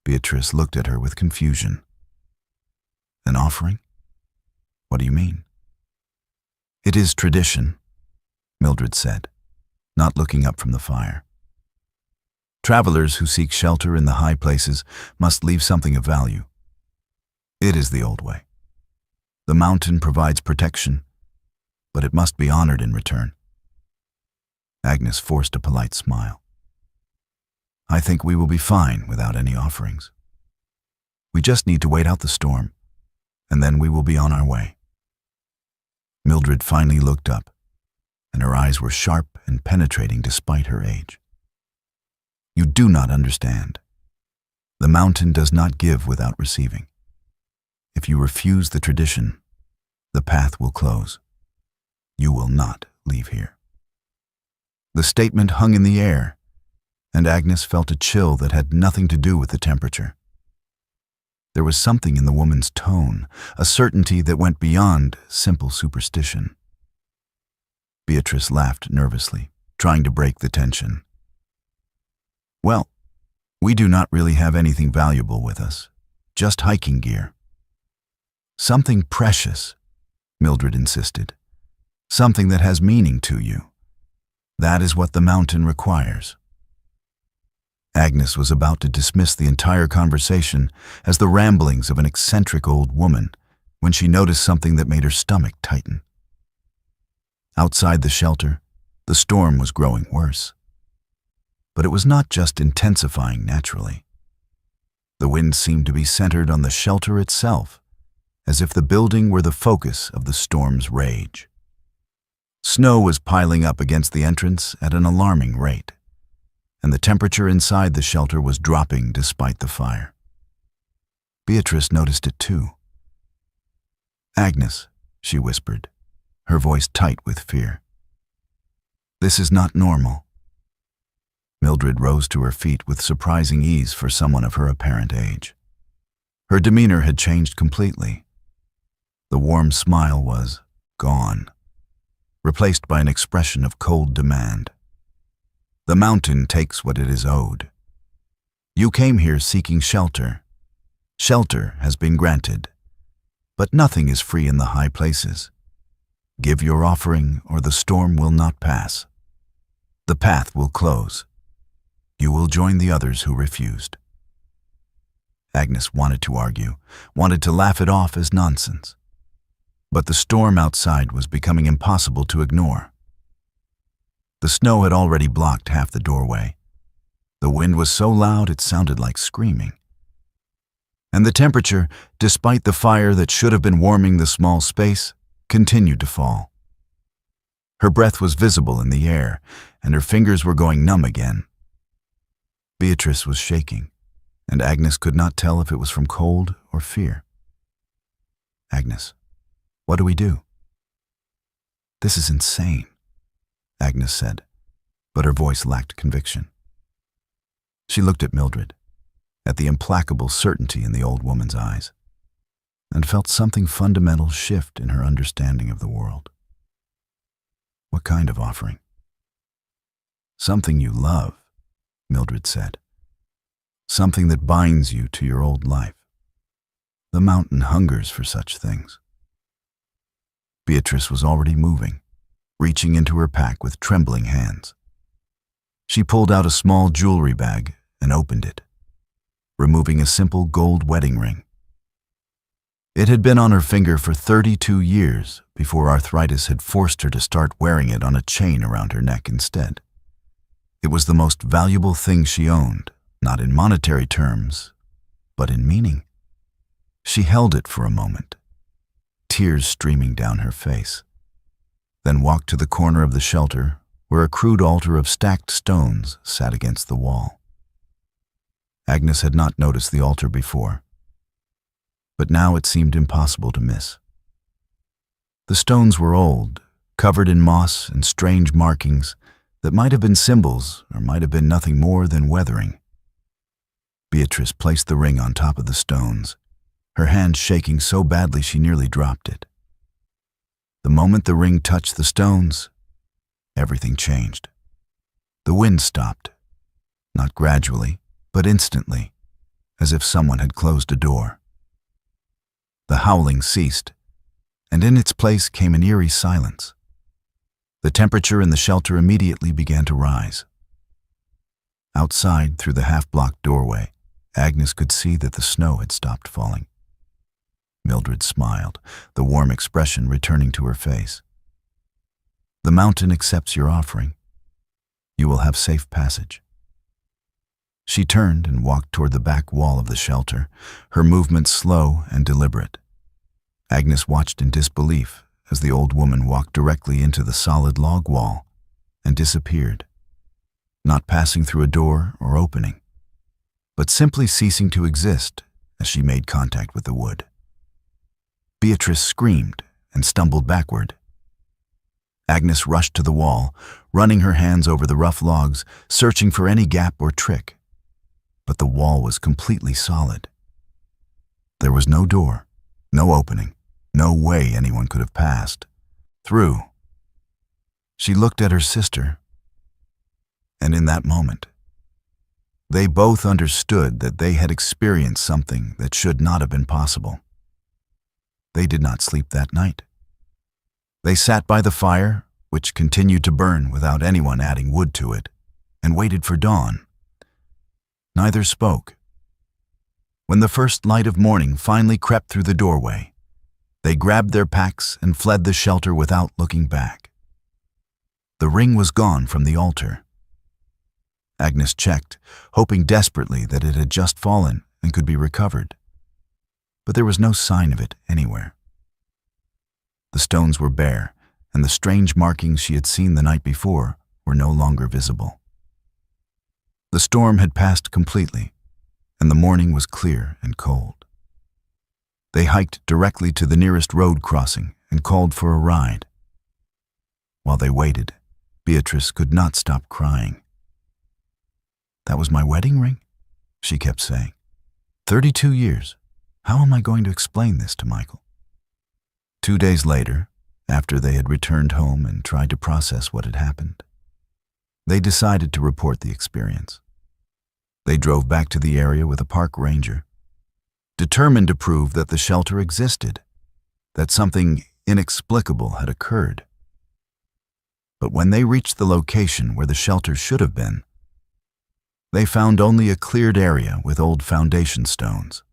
Beatrice looked at her with confusion. "An offering? What do you mean?" "It is tradition," Mildred said, not looking up from the fire. "Travelers who seek shelter in the high places must leave something of value. It is the old way. The mountain provides protection, but it must be honored in return." Agnes forced a polite smile. "I think we will be fine without any offerings. We just need to wait out the storm, and then we will be on our way." Mildred finally looked up, and her eyes were sharp and penetrating despite her age. "You do not understand. The mountain does not give without receiving. If you refuse the tradition, the path will close. You will not leave here." The statement hung in the air, and Agnes felt a chill that had nothing to do with the temperature. There was something in the woman's tone, a certainty that went beyond simple superstition. Beatrice laughed nervously, trying to break the tension. "Well, we do not really have anything valuable with us, just hiking gear." "Something precious," Mildred insisted. "Something that has meaning to you. That is what the mountain requires." Agnes was about to dismiss the entire conversation as the ramblings of an eccentric old woman when she noticed something that made her stomach tighten. Outside the shelter, the storm was growing worse. But it was not just intensifying naturally. The wind seemed to be centered on the shelter itself, as if the building were the focus of the storm's rage. Snow was piling up against the entrance at an alarming rate, and the temperature inside the shelter was dropping despite the fire. Beatrice noticed it too. "Agnes," she whispered, her voice tight with fear. "This is not normal." Mildred rose to her feet with surprising ease for someone of her apparent age. Her demeanor had changed completely. The warm smile was gone, replaced by an expression of cold demand. "The mountain takes what it is owed. You came here seeking shelter. Shelter has been granted. But nothing is free in the high places. Give your offering, or the storm will not pass. The path will close. You will join the others who refused. Agnes wanted to argue, wanted to laugh it off as nonsense. But the storm outside was becoming impossible to ignore. The snow had already blocked half the doorway. The wind was so loud it sounded like screaming. And the temperature, despite the fire that should have been warming the small space, continued to fall. Her breath was visible in the air, and her fingers were going numb again. Beatrice was shaking, and Agnes could not tell if it was from cold or fear. "Agnes, what do we do?" "This is insane," Agnes said, but her voice lacked conviction. She looked at Mildred, at the implacable certainty in the old woman's eyes, and felt something fundamental shift in her understanding of the world. "What kind of offering?" "Something you love," Mildred said. "Something that binds you to your old life. The mountain hungers for such things." Beatrice was already moving, reaching into her pack with trembling hands. She pulled out a small jewelry bag and opened it, removing a simple gold wedding ring. It had been on her finger for 32 years before arthritis had forced her to start wearing it on a chain around her neck instead. It was the most valuable thing she owned, not in monetary terms, but in meaning. She held it for a moment, tears streaming down her face, then walked to the corner of the shelter where a crude altar of stacked stones sat against the wall. Agnes had not noticed the altar before, but now it seemed impossible to miss. The stones were old, covered in moss and strange markings that might have been symbols or might have been nothing more than weathering. Beatrice placed the ring on top of the stones, her hand shaking so badly she nearly dropped it. The moment the ring touched the stones, everything changed. The wind stopped, not gradually, but instantly, as if someone had closed a door. The howling ceased, and in its place came an eerie silence. The temperature in the shelter immediately began to rise. Outside, through the half-blocked doorway, Agnes could see that the snow had stopped falling. Mildred smiled, the warm expression returning to her face. "The mountain accepts your offering. You will have safe passage." She turned and walked toward the back wall of the shelter, her movements slow and deliberate. Agnes watched in disbelief as the old woman walked directly into the solid log wall and disappeared, not passing through a door or opening, but simply ceasing to exist as she made contact with the wood. Beatrice screamed and stumbled backward. Agnes rushed to the wall, running her hands over the rough logs, searching for any gap or trick. But the wall was completely solid. There was no door, no opening, no way anyone could have passed through. She looked at her sister, and in that moment, they both understood that they had experienced something that should not have been possible. They did not sleep that night. They sat by the fire, which continued to burn without anyone adding wood to it, and waited for dawn. Neither spoke. When the first light of morning finally crept through the doorway, they grabbed their packs and fled the shelter without looking back. The ring was gone from the altar. Agnes checked, hoping desperately that it had just fallen and could be recovered. But there was no sign of it anywhere. The stones were bare, and the strange markings she had seen the night before were no longer visible. The storm had passed completely, and the morning was clear and cold. They hiked directly to the nearest road crossing and called for a ride. While they waited, Beatrice could not stop crying. "That was my wedding ring," she kept saying. 32 years. How am I going to explain this to Michael? 2 days later, after they had returned home and tried to process what had happened, they decided to report the experience. They drove back to the area with a park ranger, determined to prove that the shelter existed that something inexplicable had occurred. But when they reached the location where the shelter should have been, they found only a cleared area with old foundation stones.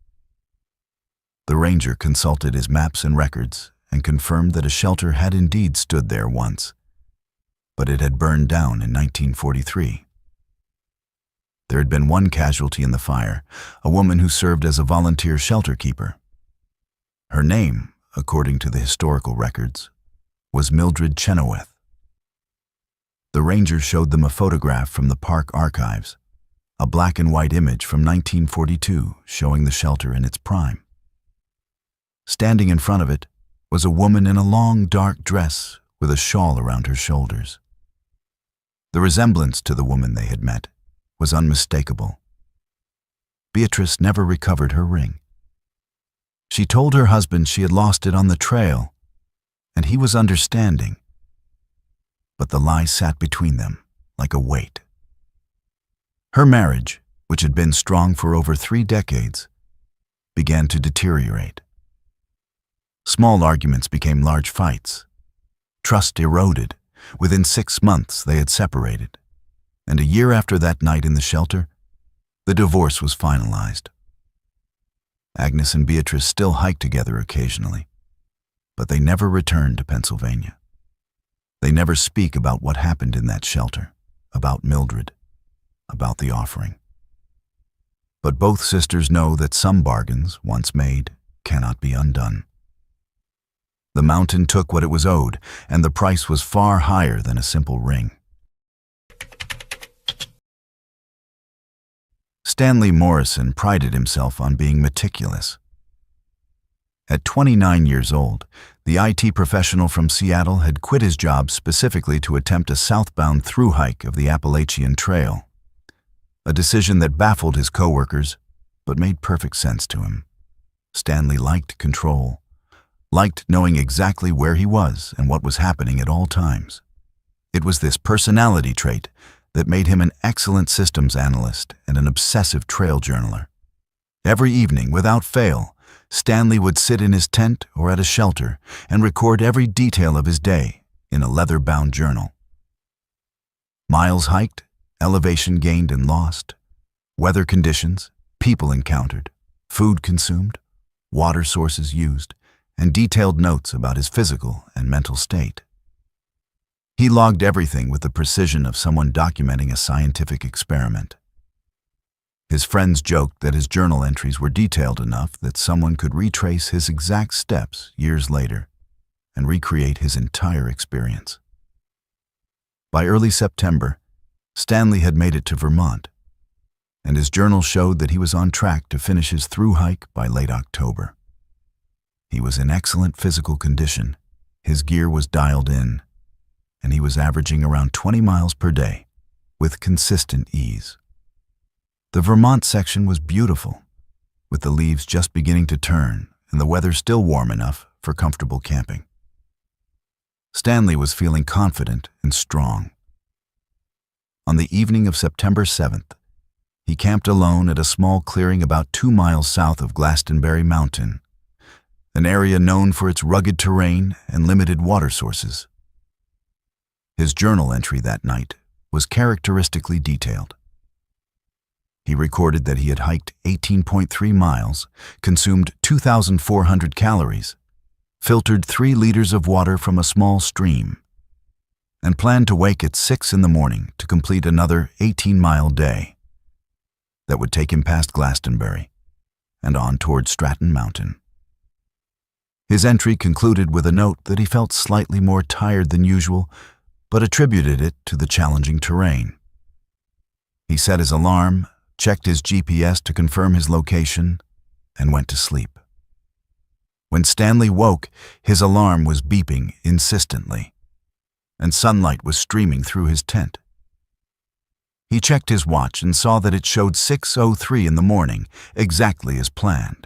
The ranger consulted his maps and records and confirmed that a shelter had indeed stood there once, but it had burned down in 1943. There had been one casualty in the fire, a woman who served as a volunteer shelter keeper. Her name, according to the historical records, was Mildred Chenoweth. The ranger showed them a photograph from the park archives, a black and white image from 1942 showing the shelter in its prime. Standing in front of it was a woman in a long, dark dress with a shawl around her shoulders. The resemblance to the woman they had met was unmistakable. Beatrice never recovered her ring. She told her husband she had lost it on the trail, and he was understanding. But the lie sat between them like a weight. Her marriage, which had been strong for over 3 decades, began to deteriorate. Small arguments became large fights. Trust eroded. Within 6 months, they had separated. And a year after that night in the shelter, the divorce was finalized. Agnes and Beatrice still hiked together occasionally, but they never returned to Pennsylvania. They never speak about what happened in that shelter, about Mildred, about the offering. But both sisters know that some bargains, once made, cannot be undone. The mountain took what it was owed, and the price was far higher than a simple ring. Stanley Morrison prided himself on being meticulous. At 29 years old, the IT professional from Seattle had quit his job specifically to attempt a southbound through hike of the Appalachian Trail, a decision that baffled his coworkers but made perfect sense to him. Stanley liked control, liked knowing exactly where he was and what was happening at all times. It was this personality trait that made him an excellent systems analyst and an obsessive trail journaler. Every evening, without fail, Stanley would sit in his tent or at a shelter and record every detail of his day in a leather-bound journal. Miles hiked, elevation gained and lost, weather conditions, people encountered, food consumed, water sources used, and detailed notes about his physical and mental state. He logged everything with the precision of someone documenting a scientific experiment. His friends joked that his journal entries were detailed enough that someone could retrace his exact steps years later and recreate his entire experience. By early September, Stanley had made it to Vermont, and his journal showed that he was on track to finish his through hike by late October. He was in excellent physical condition, his gear was dialed in, and he was averaging around 20 miles per day, with consistent ease. The Vermont section was beautiful, with the leaves just beginning to turn and the weather still warm enough for comfortable camping. Stanley was feeling confident and strong. On the evening of September 7th, he camped alone at a small clearing about 2 miles south of Glastonbury Mountain, an area known for its rugged terrain and limited water sources. His journal entry that night was characteristically detailed. He recorded that he had hiked 18.3 miles, consumed 2,400 calories, filtered 3 liters of water from a small stream, and planned to wake at 6 in the morning to complete another 18-mile day that would take him past Glastonbury and on toward Stratton Mountain. His entry concluded with a note that he felt slightly more tired than usual, but attributed it to the challenging terrain. He set his alarm, checked his GPS to confirm his location, and went to sleep. When Stanley woke, his alarm was beeping insistently, and sunlight was streaming through his tent. He checked his watch and saw that it showed 6:03 in the morning, exactly as planned.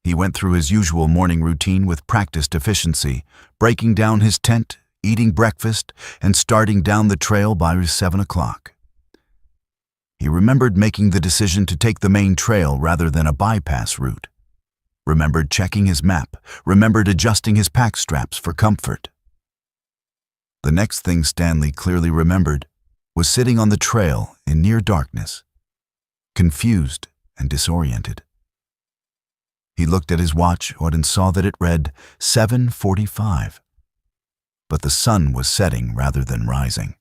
He went through his usual morning routine with practiced efficiency, breaking down his tent, eating breakfast, and starting down the trail by 7 o'clock. He remembered making the decision to take the main trail rather than a bypass route. remembered checking his map, remembered adjusting his pack straps for comfort. The next thing Stanley clearly remembered was sitting on the trail in near darkness, confused and disoriented. He looked at his watch and saw that it read 7:45, but the sun was setting rather than rising.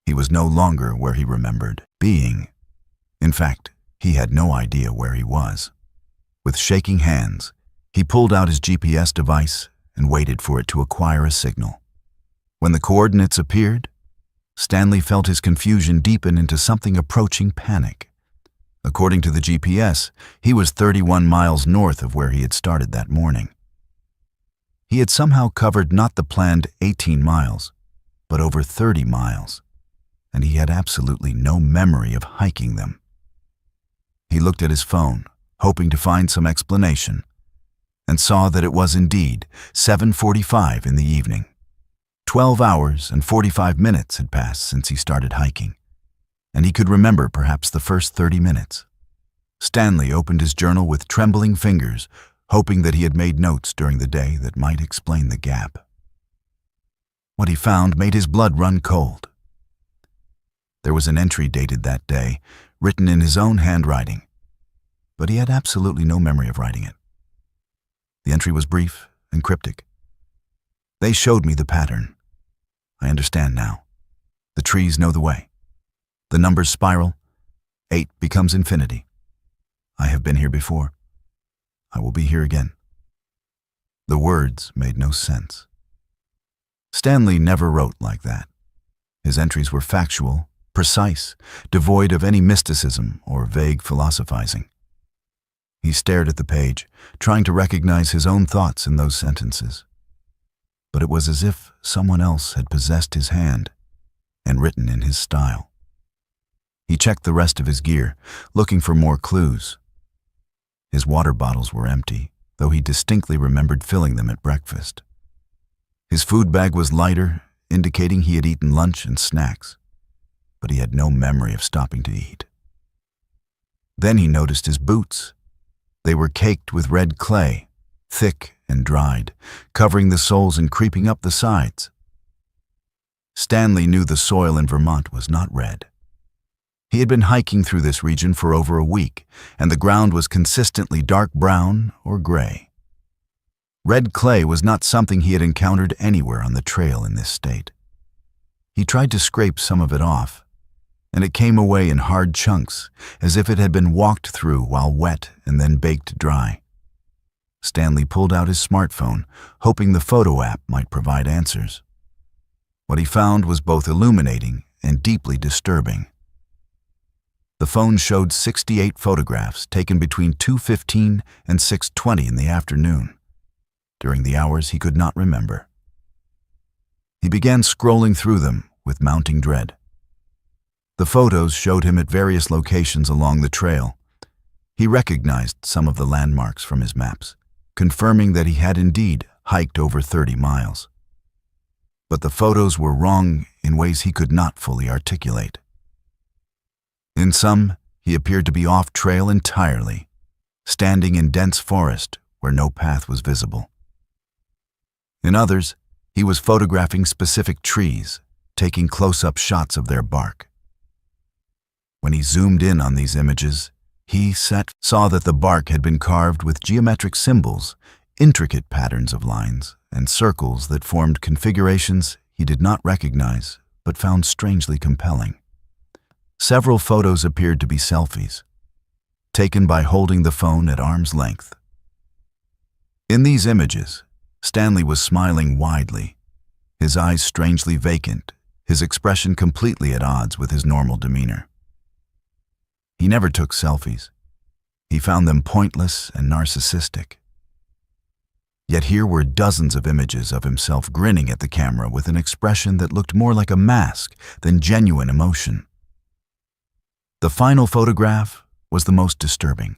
He was no longer where he remembered being. In fact, he had no idea where he was. With shaking hands, he pulled out his GPS device and waited for it to acquire a signal. When the coordinates appeared, Stanley felt his confusion deepen into something approaching panic. According to the GPS, he was 31 miles north of where he had started that morning. He had somehow covered not the planned 18 miles, but over 30 miles, and he had absolutely no memory of hiking them. He looked at his phone, hoping to find some explanation, and saw that it was indeed 7:45 in the evening. 12 hours and 45 minutes had passed since he started hiking, and he could remember perhaps the first 30 minutes. Stanley opened his journal with trembling fingers, hoping that he had made notes during the day that might explain the gap. What he found made his blood run cold. There was an entry dated that day, written in his own handwriting, but he had absolutely no memory of writing it. The entry was brief and cryptic. "They showed me the pattern. I understand now. The trees know the way. The numbers spiral. 8 becomes infinity. I have been here before. I will be here again." The words made no sense. Stanley never wrote like that. His entries were factual, precise, devoid of any mysticism or vague philosophizing. He stared at the page, trying to recognize his own thoughts in those sentences. But it was as if someone else had possessed his hand and written in his style. He checked the rest of his gear, looking for more clues. His water bottles were empty, though he distinctly remembered filling them at breakfast. His food bag was lighter, indicating he had eaten lunch and snacks, but he had no memory of stopping to eat. Then he noticed his boots. They were caked with red clay, thick and dried, covering the soles and creeping up the sides. Stanley knew the soil in Vermont was not red. He had been hiking through this region for over a week, and the ground was consistently dark brown or gray. Red clay was not something he had encountered anywhere on the trail in this state. He tried to scrape some of it off, and it came away in hard chunks, as if it had been walked through while wet and then baked dry. Stanley pulled out his smartphone, hoping the photo app might provide answers. What he found was both illuminating and deeply disturbing. The phone showed 68 photographs taken between 2:15 and 6:20 in the afternoon, during the hours he could not remember. He began scrolling through them with mounting dread. The photos showed him at various locations along the trail. He recognized some of the landmarks from his maps, confirming that he had indeed hiked over 30 miles. But the photos were wrong in ways he could not fully articulate. In some, he appeared to be off trail entirely, standing in dense forest where no path was visible. In others, he was photographing specific trees, taking close-up shots of their bark. When he zoomed in on these images, he saw that the bark had been carved with geometric symbols, intricate patterns of lines, and circles that formed configurations he did not recognize but found strangely compelling. Several photos appeared to be selfies, taken by holding the phone at arm's length. In these images, Stanley was smiling widely, his eyes strangely vacant, his expression completely at odds with his normal demeanor. He never took selfies. He found them pointless and narcissistic. Yet here were dozens of images of himself grinning at the camera with an expression that looked more like a mask than genuine emotion. The final photograph was the most disturbing.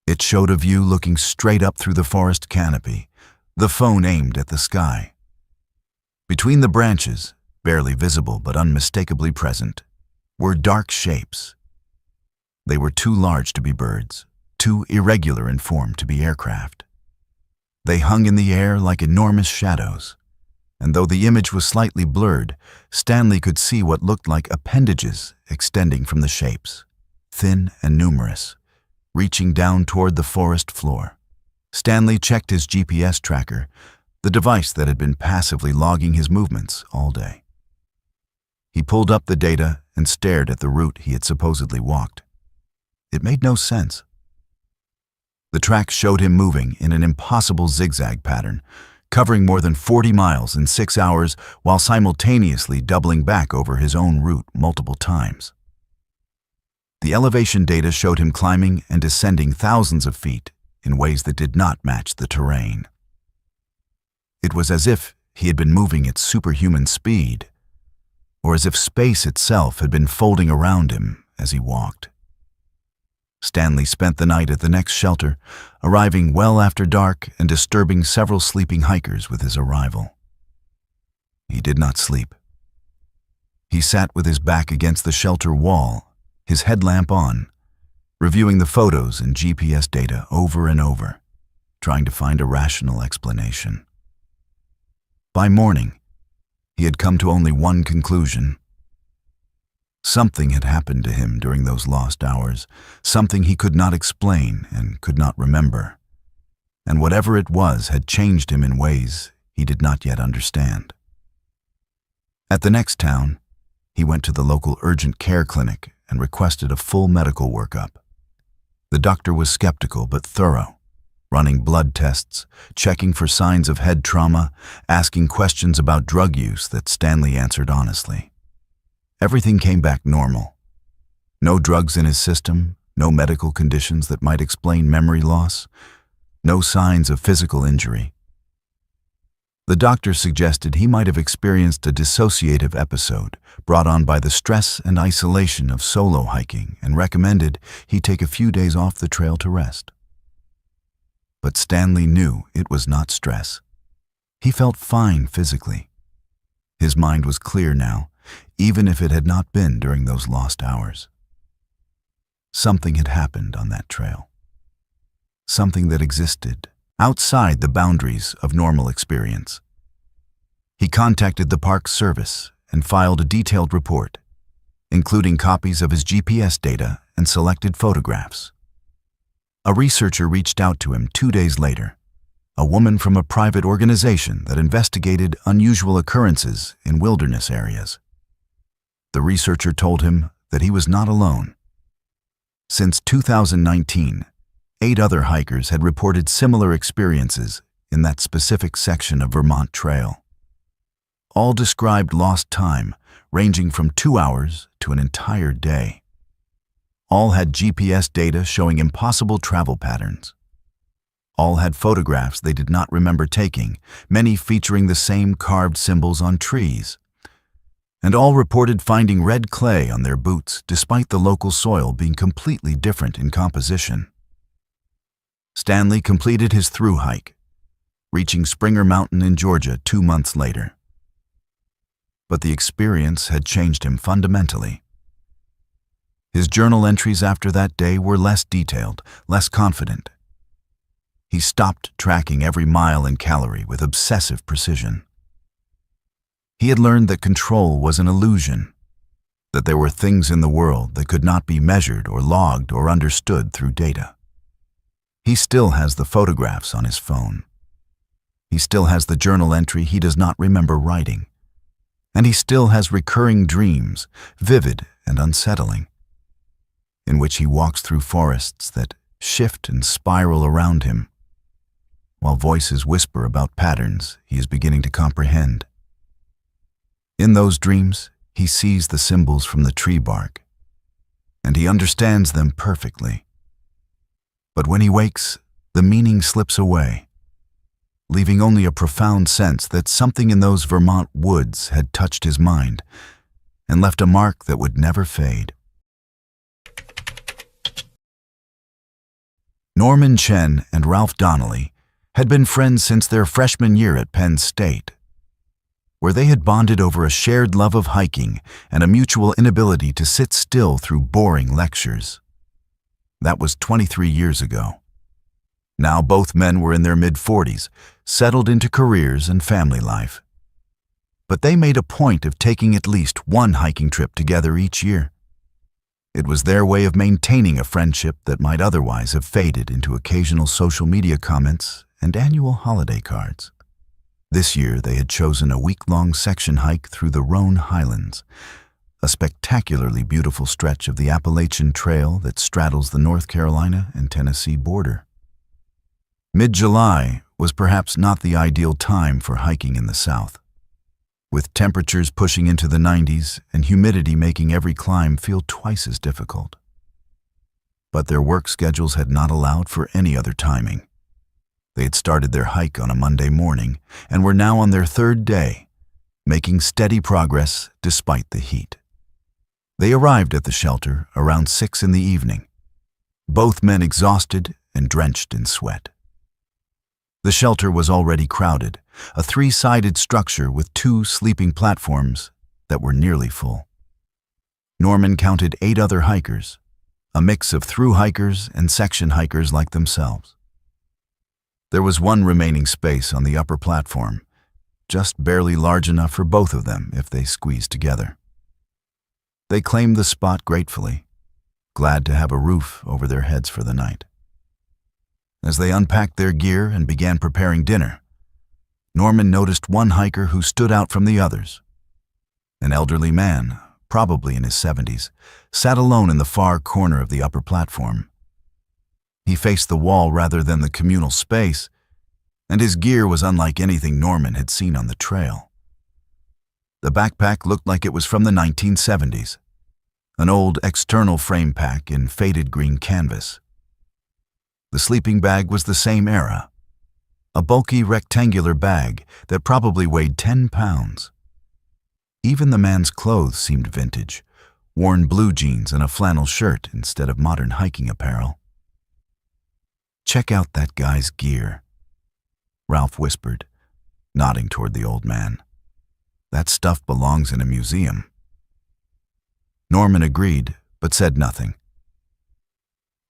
It showed a view looking straight up through the forest canopy, the phone aimed at the sky. Between the branches, barely visible but unmistakably present, were dark shapes. They were too large to be birds, too irregular in form to be aircraft. They hung in the air like enormous shadows, and though the image was slightly blurred, Stanley could see what looked like appendages extending from the shapes, thin and numerous, reaching down toward the forest floor. Stanley checked his GPS tracker, the device that had been passively logging his movements all day. He pulled up the data and stared at the route he had supposedly walked. It made no sense. The track showed him moving in an impossible zigzag pattern, covering more than 40 miles in 6 hours while simultaneously doubling back over his own route multiple times. The elevation data showed him climbing and descending thousands of feet in ways that did not match the terrain. It was as if he had been moving at superhuman speed, or as if space itself had been folding around him as he walked. Stanley spent the night at the next shelter, arriving well after dark and disturbing several sleeping hikers with his arrival. He did not sleep. He sat with his back against the shelter wall, his headlamp on, reviewing the photos and GPS data over and over, trying to find a rational explanation. By morning, he had come to only one conclusion. Something had happened to him during those lost hours, something he could not explain and could not remember. And whatever it was had changed him in ways he did not yet understand. At the next town, he went to the local urgent care clinic and requested a full medical workup. The doctor was skeptical but thorough, running blood tests, checking for signs of head trauma, asking questions about drug use that Stanley answered honestly. Everything came back normal. No drugs in his system, no medical conditions that might explain memory loss, no signs of physical injury. The doctor suggested he might have experienced a dissociative episode brought on by the stress and isolation of solo hiking and recommended he take a few days off the trail to rest. But Stanley knew it was not stress. He felt fine physically. His mind was clear now, even if it had not been during those lost hours. Something had happened on that trail. Something that existed outside the boundaries of normal experience. He contacted the Park Service and filed a detailed report, including copies of his GPS data and selected photographs. A researcher reached out to him 2 days later, a woman from a private organization that investigated unusual occurrences in wilderness areas. The researcher told him that he was not alone. Since 2019, 8 other hikers had reported similar experiences in that specific section of Vermont Trail. All described lost time, ranging from 2 hours to an entire day. All had GPS data showing impossible travel patterns. All had photographs they did not remember taking, many featuring the same carved symbols on trees. And all reported finding red clay on their boots despite the local soil being completely different in composition. Stanley completed his through hike, reaching Springer Mountain in Georgia 2 months later. But the experience had changed him fundamentally. His journal entries after that day were less detailed, less confident. He stopped tracking every mile and calorie with obsessive precision. He had learned that control was an illusion, that there were things in the world that could not be measured or logged or understood through data. He still has the photographs on his phone. He still has the journal entry he does not remember writing. And he still has recurring dreams, vivid and unsettling, in which he walks through forests that shift and spiral around him, while voices whisper about patterns he is beginning to comprehend. In those dreams, he sees the symbols from the tree bark, and he understands them perfectly. But when he wakes, the meaning slips away, leaving only a profound sense that something in those Vermont woods had touched his mind and left a mark that would never fade. Norman Chen and Ralph Donnelly had been friends since their freshman year at Penn State, where they had bonded over a shared love of hiking and a mutual inability to sit still through boring lectures. That was 23 years ago. Now both men were in their mid-40s, settled into careers and family life. But they made a point of taking at least one hiking trip together each year. It was their way of maintaining a friendship that might otherwise have faded into occasional social media comments and annual holiday cards. This year they had chosen a week-long section hike through the Roan Highlands, a spectacularly beautiful stretch of the Appalachian Trail that straddles the North Carolina and Tennessee border. Mid-July was perhaps not the ideal time for hiking in the South, with temperatures pushing into the 90s and humidity making every climb feel twice as difficult. But their work schedules had not allowed for any other timing. They had started their hike on a Monday morning and were now on their third day, making steady progress despite the heat. They arrived at the shelter around 6 in the evening, both men exhausted and drenched in sweat. The shelter was already crowded, a 3-sided structure with 2 sleeping platforms that were nearly full. Norman counted 8 other hikers, a mix of through hikers and section hikers like themselves. There was one remaining space on the upper platform, just barely large enough for both of them if they squeezed together. They claimed the spot gratefully, glad to have a roof over their heads for the night. As they unpacked their gear and began preparing dinner, Norman noticed one hiker who stood out from the others. An elderly man, probably in his 70s, sat alone in the far corner of the upper platform. He faced the wall rather than the communal space, and his gear was unlike anything Norman had seen on the trail. The backpack looked like it was from the 1970s, an old external frame pack in faded green canvas. The sleeping bag was the same era, a bulky rectangular bag that probably weighed 10 pounds. Even the man's clothes seemed vintage, worn blue jeans and a flannel shirt instead of modern hiking apparel. "Check out that guy's gear," Ralph whispered, nodding toward the old man. "That stuff belongs in a museum." Norman agreed, but said nothing.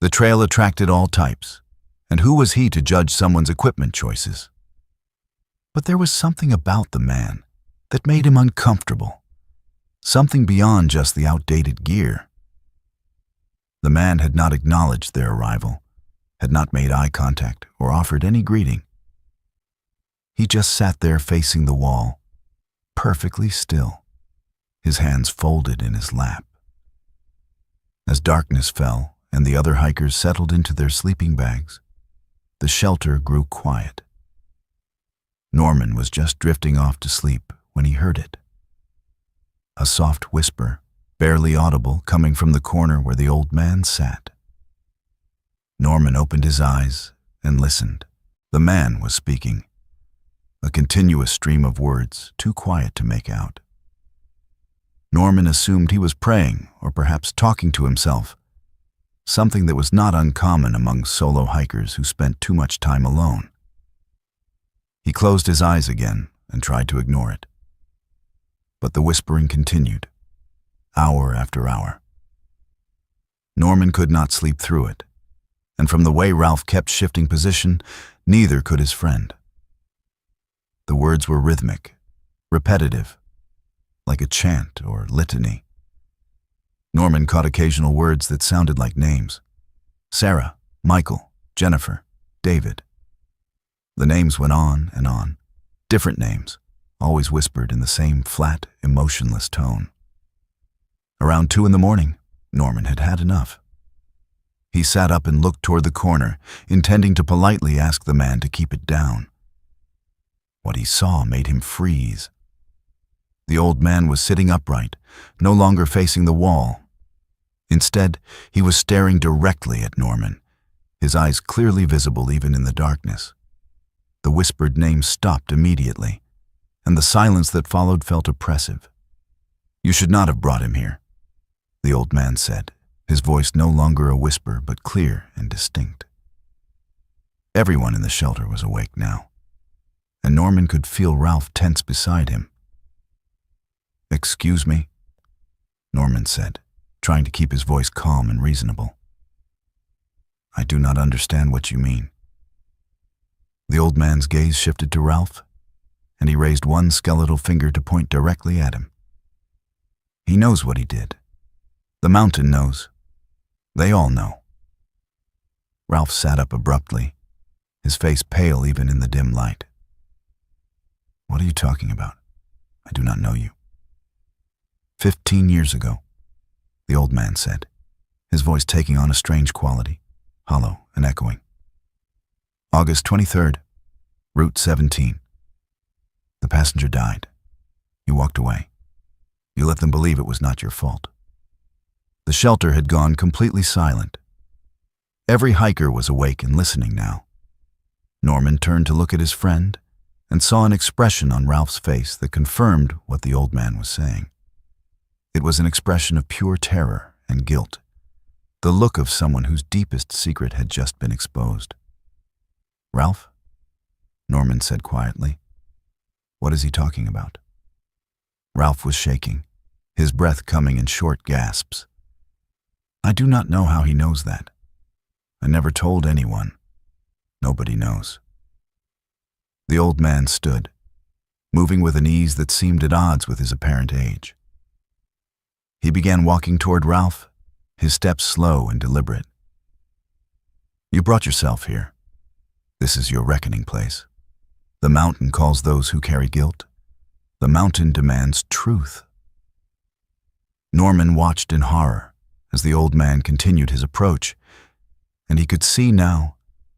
The trail attracted all types, and who was he to judge someone's equipment choices? But there was something about the man that made him uncomfortable, something beyond just the outdated gear. The man had not acknowledged their arrival, had not made eye contact or offered any greeting. He just sat there facing the wall, perfectly still, his hands folded in his lap. As darkness fell and the other hikers settled into their sleeping bags, the shelter grew quiet. Norman was just drifting off to sleep when he heard it. A soft whisper, barely audible, coming from the corner where the old man sat. Norman opened his eyes and listened. The man was speaking, a continuous stream of words too quiet to make out. Norman assumed he was praying or perhaps talking to himself, something that was not uncommon among solo hikers who spent too much time alone. He closed his eyes again and tried to ignore it. But the whispering continued, hour after hour. Norman could not sleep through it, and from the way Ralph kept shifting position, neither could his friend. The words were rhythmic, repetitive, like a chant or litany. Norman caught occasional words that sounded like names. Sarah, Michael, Jennifer, David. The names went on, different names, always whispered in the same flat, emotionless tone. Around 2 in the morning, Norman had had enough. He sat up and looked toward the corner, intending to politely ask the man to keep it down. What he saw made him freeze. The old man was sitting upright, no longer facing the wall. Instead, he was staring directly at Norman, his eyes clearly visible even in the darkness. The whispered name stopped immediately, and the silence that followed felt oppressive. "You should not have brought him here," the old man said, his voice no longer a whisper but clear and distinct. Everyone in the shelter was awake now, and Norman could feel Ralph tense beside him. "Excuse me," Norman said, trying to keep his voice calm and reasonable. I do not understand what you mean. The old man's gaze shifted to Ralph, and he raised one skeletal finger to point directly at him. He knows what he did. The mountain knows. They all know. Ralph sat up abruptly, his face pale even in the dim light. What are you talking about? I do not know you. 15 years ago, the old man said, his voice taking on a strange quality, hollow and echoing. August 23rd, Route 17. The passenger died. You walked away. You let them believe it was not your fault. The shelter had gone completely silent. Every hiker was awake and listening now. Norman turned to look at his friend and saw an expression on Ralph's face that confirmed what the old man was saying. It was an expression of pure terror and guilt, the look of someone whose deepest secret had just been exposed. Ralph? Norman said quietly. What is he talking about? Ralph was shaking, his breath coming in short gasps. I do not know how he knows that. I never told anyone. Nobody knows. The old man stood, moving with an ease that seemed at odds with his apparent age. He began walking toward Ralph, his steps slow and deliberate. You brought yourself here. This is your reckoning place. The mountain calls those who carry guilt. The mountain demands truth. Norman watched in horror as the old man continued his approach, and he could see now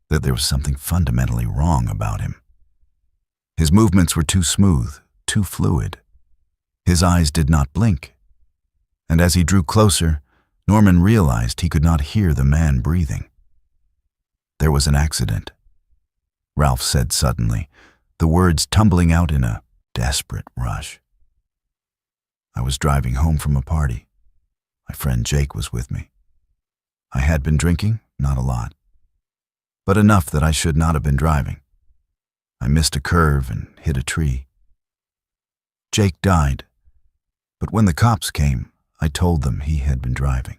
that there was something fundamentally wrong about him. His movements were too smooth, too fluid. His eyes did not blink, and as he drew closer, Norman realized he could not hear the man breathing. There was an accident, Ralph said suddenly, the words tumbling out in a desperate rush. I was driving home from a party. My friend Jake was with me. I had been drinking, not a lot, but enough that I should not have been driving. I missed a curve and hit a tree. Jake died, but when the cops came, I told them he had been driving.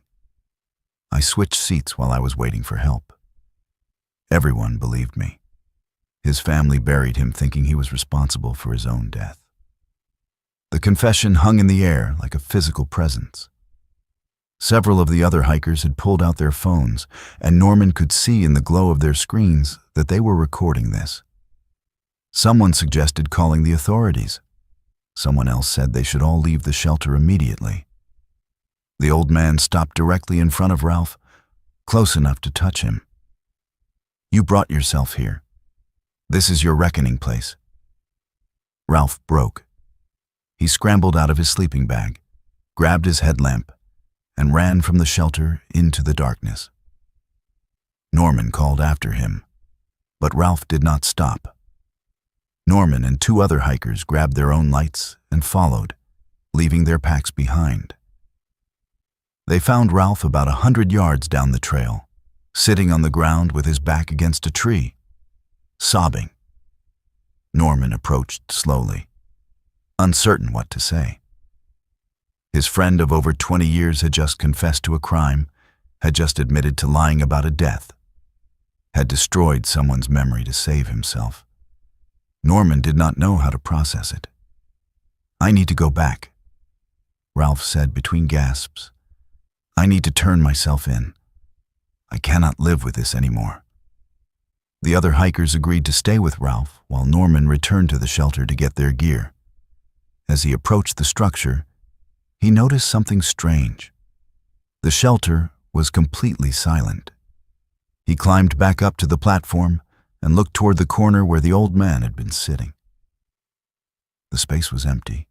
I switched seats while I was waiting for help. Everyone believed me. His family buried him thinking he was responsible for his own death. The confession hung in the air like a physical presence. Several of the other hikers had pulled out their phones, and Norman could see in the glow of their screens that they were recording this. Someone suggested calling the authorities. Someone else said they should all leave the shelter immediately. The old man stopped directly in front of Ralph, close enough to touch him. You brought yourself here. This is your reckoning place. Ralph broke. He scrambled out of his sleeping bag, grabbed his headlamp, and ran from the shelter into the darkness. Norman called after him, but Ralph did not stop. Norman and two other hikers grabbed their own lights and followed, leaving their packs behind. They found Ralph about 100 yards down the trail, sitting on the ground with his back against a tree, sobbing. Norman approached slowly, uncertain what to say. His friend of over 20 years had just confessed to a crime, had just admitted to lying about a death, had destroyed someone's memory to save himself. Norman did not know how to process it. I need to go back, Ralph said between gasps. I need to turn myself in. I cannot live with this anymore. The other hikers agreed to stay with Ralph while Norman returned to the shelter to get their gear. As he approached the structure, he noticed something strange. The shelter was completely silent. He climbed back up to the platform and looked toward the corner where the old man had been sitting. The space was empty.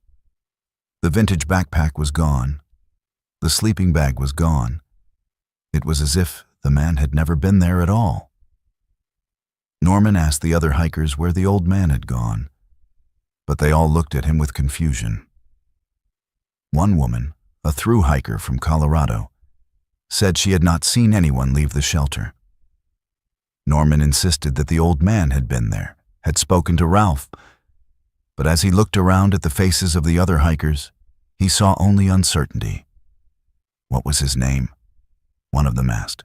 The vintage backpack was gone. The sleeping bag was gone. It was as if the man had never been there at all. Norman asked the other hikers where the old man had gone, but they all looked at him with confusion. One woman, a through hiker from Colorado, said she had not seen anyone leave the shelter. Norman insisted that the old man had been there, had spoken to Ralph, but as he looked around at the faces of the other hikers, he saw only uncertainty. What was his name? One of them asked.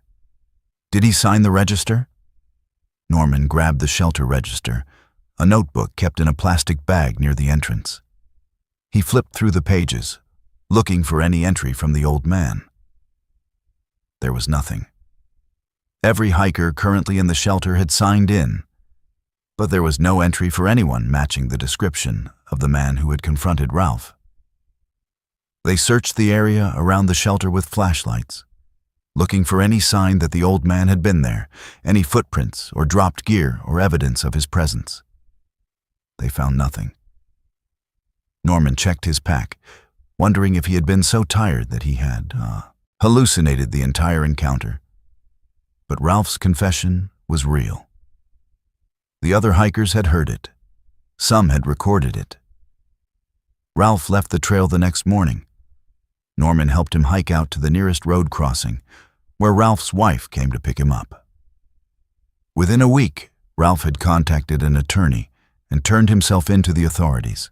Did he sign the register? Norman grabbed the shelter register, a notebook kept in a plastic bag near the entrance. He flipped through the pages, looking for any entry from the old man. There was nothing. Every hiker currently in the shelter had signed in, but there was no entry for anyone matching the description of the man who had confronted Ralph. They searched the area around the shelter with flashlights, looking for any sign that the old man had been there, any footprints or dropped gear or evidence of his presence. They found nothing. Norman checked his pack, wondering if he had been so tired that he had hallucinated the entire encounter. But Ralph's confession was real. The other hikers had heard it. Some had recorded it. Ralph left the trail the next morning. Norman helped him hike out to the nearest road crossing, where Ralph's wife came to pick him up. Within a week, Ralph had contacted an attorney and turned himself in to the authorities.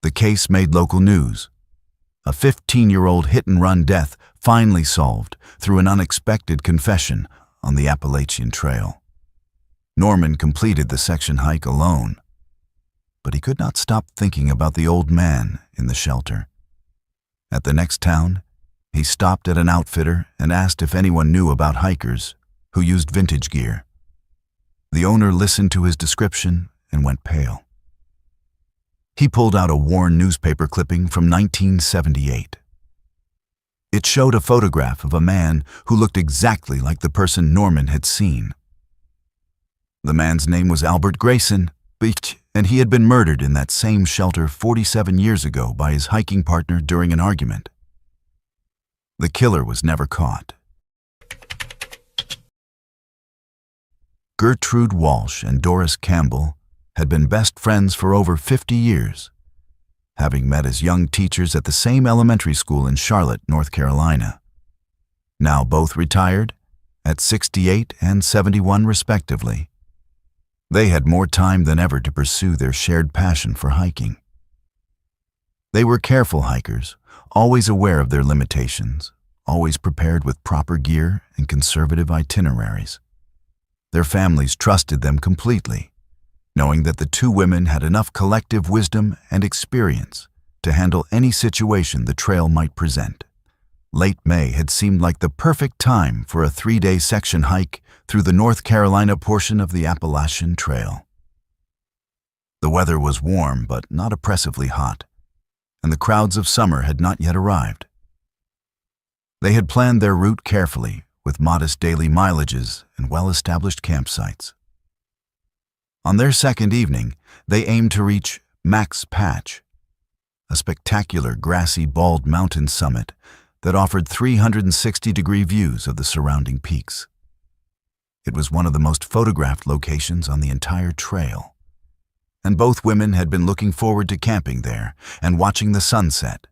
The case made local news. A 15-year-old hit-and-run death finally solved through an unexpected confession on the Appalachian Trail. Norman completed the section hike alone, but he could not stop thinking about the old man in the shelter. At the next town, he stopped at an outfitter and asked if anyone knew about hikers who used vintage gear. The owner listened to his description and went pale. He pulled out a worn newspaper clipping from 1978. It showed a photograph of a man who looked exactly like the person Norman had seen. The man's name was Albert Grayson, and he had been murdered in that same shelter 47 years ago by his hiking partner during an argument. The killer was never caught. Gertrude Walsh and Doris Campbell had been best friends for over 50 years, having met as young teachers at the same elementary school in Charlotte, North Carolina. Now both retired, at 68 and 71 respectively. They had more time than ever to pursue their shared passion for hiking. They were careful hikers, always aware of their limitations, always prepared with proper gear and conservative itineraries. Their families trusted them completely, knowing that the two women had enough collective wisdom and experience to handle any situation the trail might present. Late May had seemed like the perfect time for a 3-day section hike through the North Carolina portion of the Appalachian Trail. The weather was warm but not oppressively hot, and the crowds of summer had not yet arrived. They had planned their route carefully, with modest daily mileages and well-established campsites. On their second evening, they aimed to reach Mac's Patch, a spectacular grassy bald mountain summit that offered 360-degree views of the surrounding peaks. It was one of the most photographed locations on the entire trail, and both women had been looking forward to camping there and watching the sunset.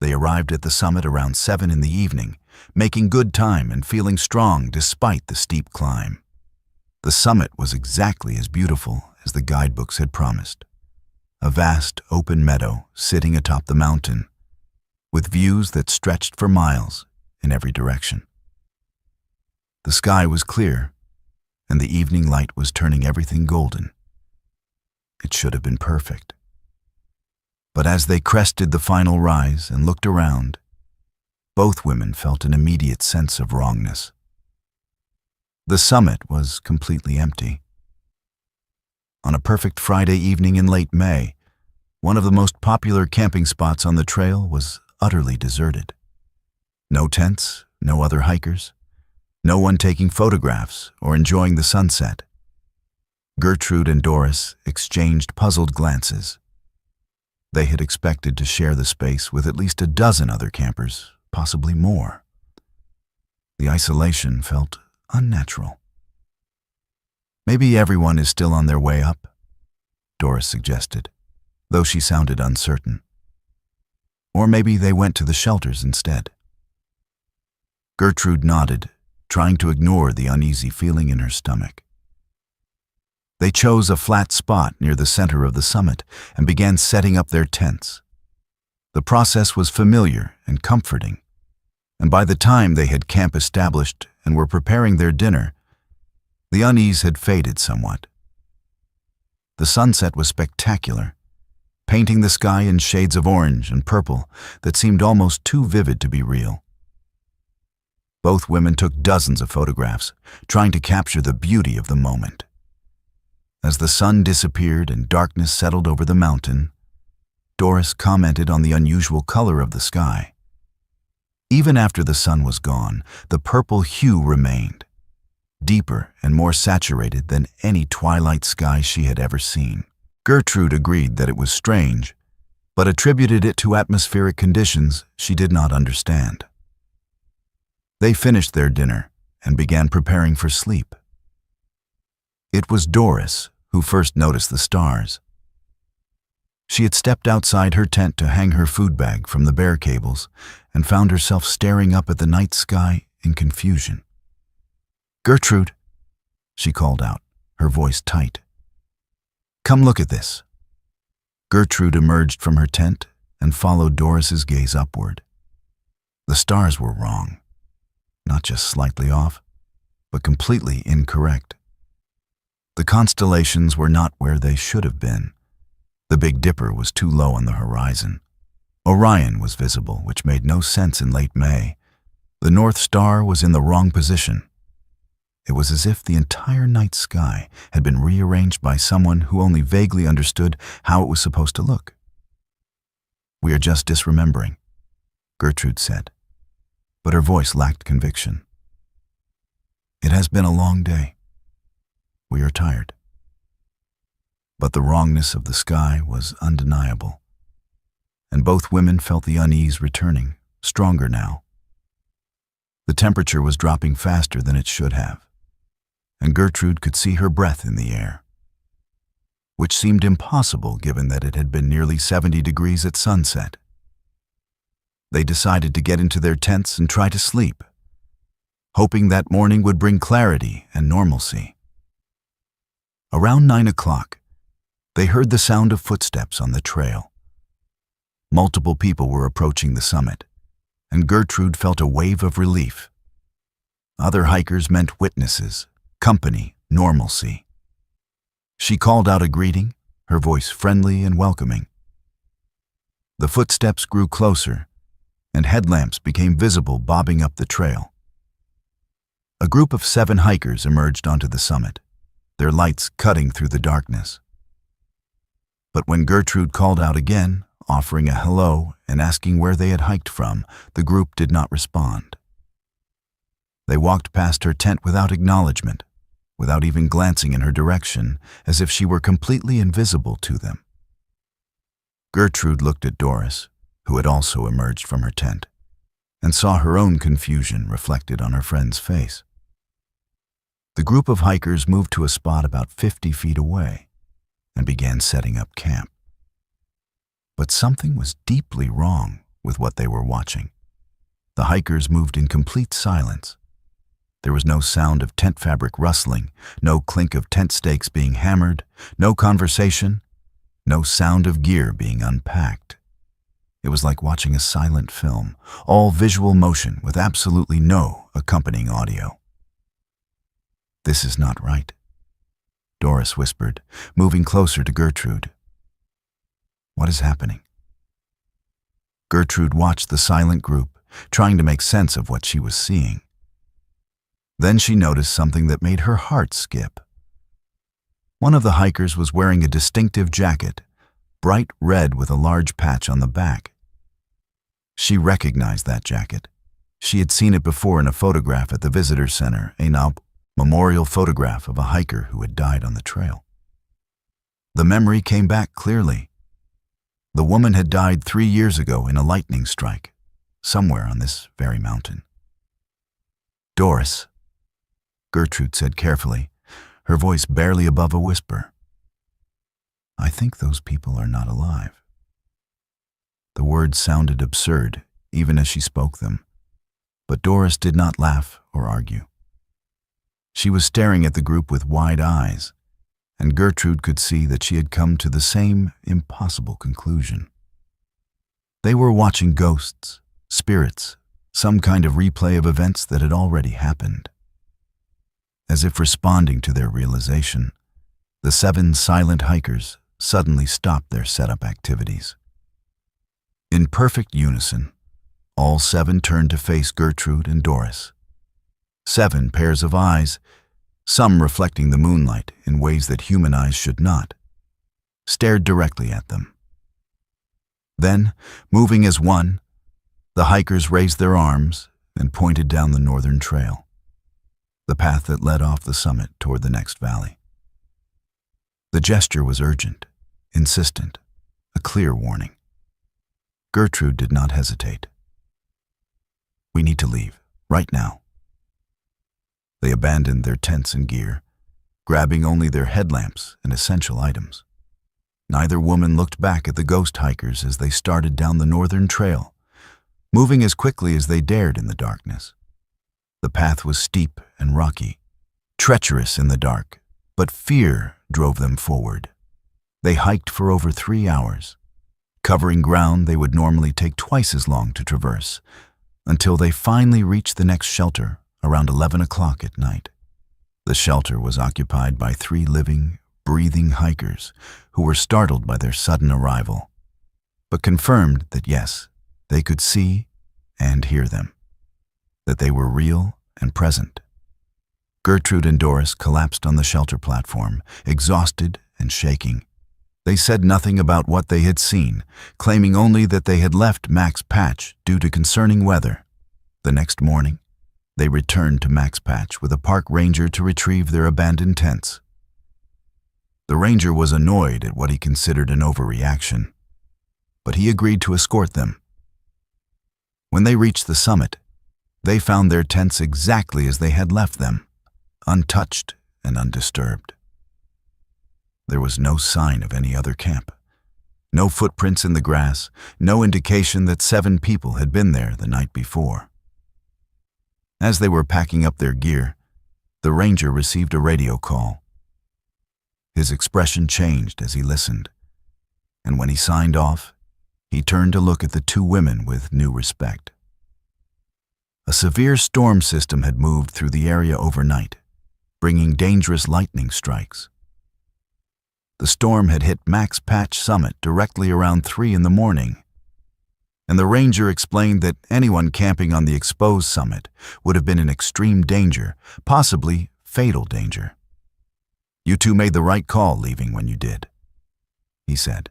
They arrived at the summit around 7 in the evening, making good time and feeling strong despite the steep climb. The summit was exactly as beautiful as the guidebooks had promised. A vast open meadow sitting atop the mountain, with views that stretched for miles in every direction. The sky was clear, and the evening light was turning everything golden. It should have been perfect. But as they crested the final rise and looked around, both women felt an immediate sense of wrongness. The summit was completely empty. On a perfect Friday evening in late May, one of the most popular camping spots on the trail was utterly deserted. No tents, no other hikers, no one taking photographs or enjoying the sunset. Gertrude and Doris exchanged puzzled glances. They had expected to share the space with at least a dozen other campers, possibly more. The isolation felt unnatural. "Maybe everyone is still on their way up," Doris suggested, though she sounded uncertain. "Or maybe they went to the shelters instead." Gertrude nodded, trying to ignore the uneasy feeling in her stomach. They chose a flat spot near the center of the summit and began setting up their tents. The process was familiar and comforting, and by the time they had camp established and were preparing their dinner, the unease had faded somewhat. The sunset was spectacular, painting the sky in shades of orange and purple that seemed almost too vivid to be real. Both women took dozens of photographs, trying to capture the beauty of the moment. As the sun disappeared and darkness settled over the mountain, Doris commented on the unusual color of the sky. Even after the sun was gone, the purple hue remained, deeper and more saturated than any twilight sky she had ever seen. Gertrude agreed that it was strange, but attributed it to atmospheric conditions she did not understand. They finished their dinner and began preparing for sleep. It was Doris who first noticed the stars. She had stepped outside her tent to hang her food bag from the bear cables and found herself staring up at the night sky in confusion. "Gertrude," she called out, her voice tight. "Come look at this." Gertrude emerged from her tent and followed Doris's gaze upward. The stars were wrong. Not just slightly off, but completely incorrect. The constellations were not where they should have been. The Big Dipper was too low on the horizon. Orion was visible, which made no sense in late May. The North Star was in the wrong position. It was as if the entire night sky had been rearranged by someone who only vaguely understood how it was supposed to look. "We are just disremembering," Gertrude said, but her voice lacked conviction. "It has been a long day. We are tired." But the wrongness of the sky was undeniable, and both women felt the unease returning, stronger now. The temperature was dropping faster than it should have, and Gertrude could see her breath in the air, which seemed impossible given that it had been nearly 70 degrees at sunset. They decided to get into their tents and try to sleep, hoping that morning would bring clarity and normalcy. Around 9 o'clock, they heard the sound of footsteps on the trail. Multiple people were approaching the summit, and Gertrude felt a wave of relief. Other hikers meant witnesses, company, normalcy. She called out a greeting, her voice friendly and welcoming. The footsteps grew closer, and headlamps became visible bobbing up the trail. A group of 7 hikers emerged onto the summit, their lights cutting through the darkness. But when Gertrude called out again, offering a hello and asking where they had hiked from, the group did not respond. They walked past her tent without acknowledgement, without even glancing in her direction, as if she were completely invisible to them. Gertrude looked at Doris, who had also emerged from her tent, and saw her own confusion reflected on her friend's face. The group of hikers moved to a spot about 50 feet away and began setting up camp. But something was deeply wrong with what they were watching. The hikers moved in complete silence. There was no sound of tent fabric rustling, no clink of tent stakes being hammered, no conversation, no sound of gear being unpacked. It was like watching a silent film, all visual motion with absolutely no accompanying audio. "This is not right," Doris whispered, moving closer to Gertrude. "What is happening?" Gertrude watched the silent group, trying to make sense of what she was seeing. Then she noticed something that made her heart skip. One of the hikers was wearing a distinctive jacket, bright red with a large patch on the back. She recognized that jacket. She had seen it before in a photograph at the visitor center, a memorial photograph of a hiker who had died on the trail. The memory came back clearly. The woman had died 3 years ago in a lightning strike, somewhere on this very mountain. "Doris," Gertrude said carefully, her voice barely above a whisper. "I think those people are not alive." The words sounded absurd, even as she spoke them, but Doris did not laugh or argue. She was staring at the group with wide eyes, and Gertrude could see that she had come to the same impossible conclusion. They were watching ghosts, spirits, some kind of replay of events that had already happened. As if responding to their realization, the 7 silent hikers suddenly stopped their setup activities. In perfect unison, all 7 turned to face Gertrude and Doris. 7 pairs of eyes, some reflecting the moonlight in ways that human eyes should not, stared directly at them. Then, moving as one, the hikers raised their arms and pointed down the northern trail, the path that led off the summit toward the next valley. The gesture was urgent, insistent, a clear warning. Gertrude did not hesitate. "We need to leave, right now." They abandoned their tents and gear, grabbing only their headlamps and essential items. Neither woman looked back at the ghost hikers as they started down the northern trail, moving as quickly as they dared in the darkness. The path was steep and rocky, treacherous in the dark, but fear drove them forward. They hiked for over 3 hours, covering ground they would normally take twice as long to traverse, until they finally reached the next shelter around 11 o'clock at night. The shelter was occupied by 3 living, breathing hikers who were startled by their sudden arrival, but confirmed that yes, they could see and hear them, that they were real and present. Gertrude and Doris collapsed on the shelter platform, exhausted and shaking. They said nothing about what they had seen, claiming only that they had left Mac's Patch due to concerning weather. The next morning, they returned to Mac's Patch with a park ranger to retrieve their abandoned tents. The ranger was annoyed at what he considered an overreaction, but he agreed to escort them. When they reached the summit, they found their tents exactly as they had left them, untouched and undisturbed. There was no sign of any other camp, no footprints in the grass, no indication that 7 people had been there the night before. As they were packing up their gear, the ranger received a radio call. His expression changed as he listened, and when he signed off, he turned to look at the 2 women with new respect. A severe storm system had moved through the area overnight, bringing dangerous lightning strikes. The storm had hit Mac's Patch summit directly around 3 in the morning, and the ranger explained that anyone camping on the exposed summit would have been in extreme danger, possibly fatal danger. "You 2 made the right call leaving when you did," he said.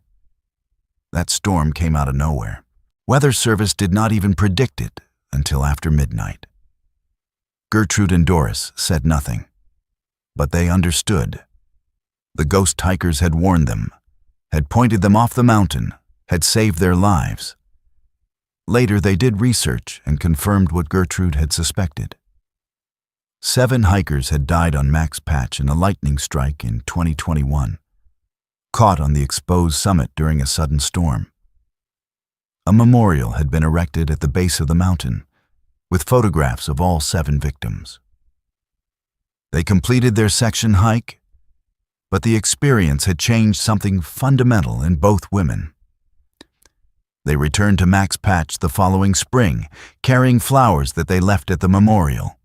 That storm came out of nowhere. Weather Service did not even predict it until after midnight. Gertrude and Doris said nothing, but they understood. The ghost hikers had warned them, had pointed them off the mountain, had saved their lives. Later, they did research and confirmed what Gertrude had suspected. 7 hikers had died on Mac's Patch in a lightning strike in 2021, caught on the exposed summit during a sudden storm. A memorial had been erected at the base of the mountain, with photographs of all 7 victims. They completed their section hike, but the experience had changed something fundamental in both women. They returned to Mac's Patch the following spring, carrying flowers that they left at the memorial.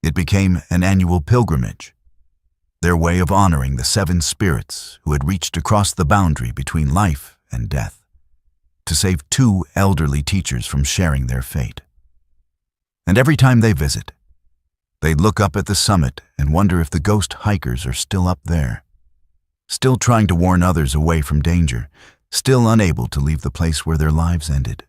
It became an annual pilgrimage, their way of honoring the 7 spirits who had reached across the boundary between life and death, to save 2 elderly teachers from sharing their fate. And every time they visit, they'd look up at the summit and wonder if the ghost hikers are still up there, still trying to warn others away from danger, still unable to leave the place where their lives ended.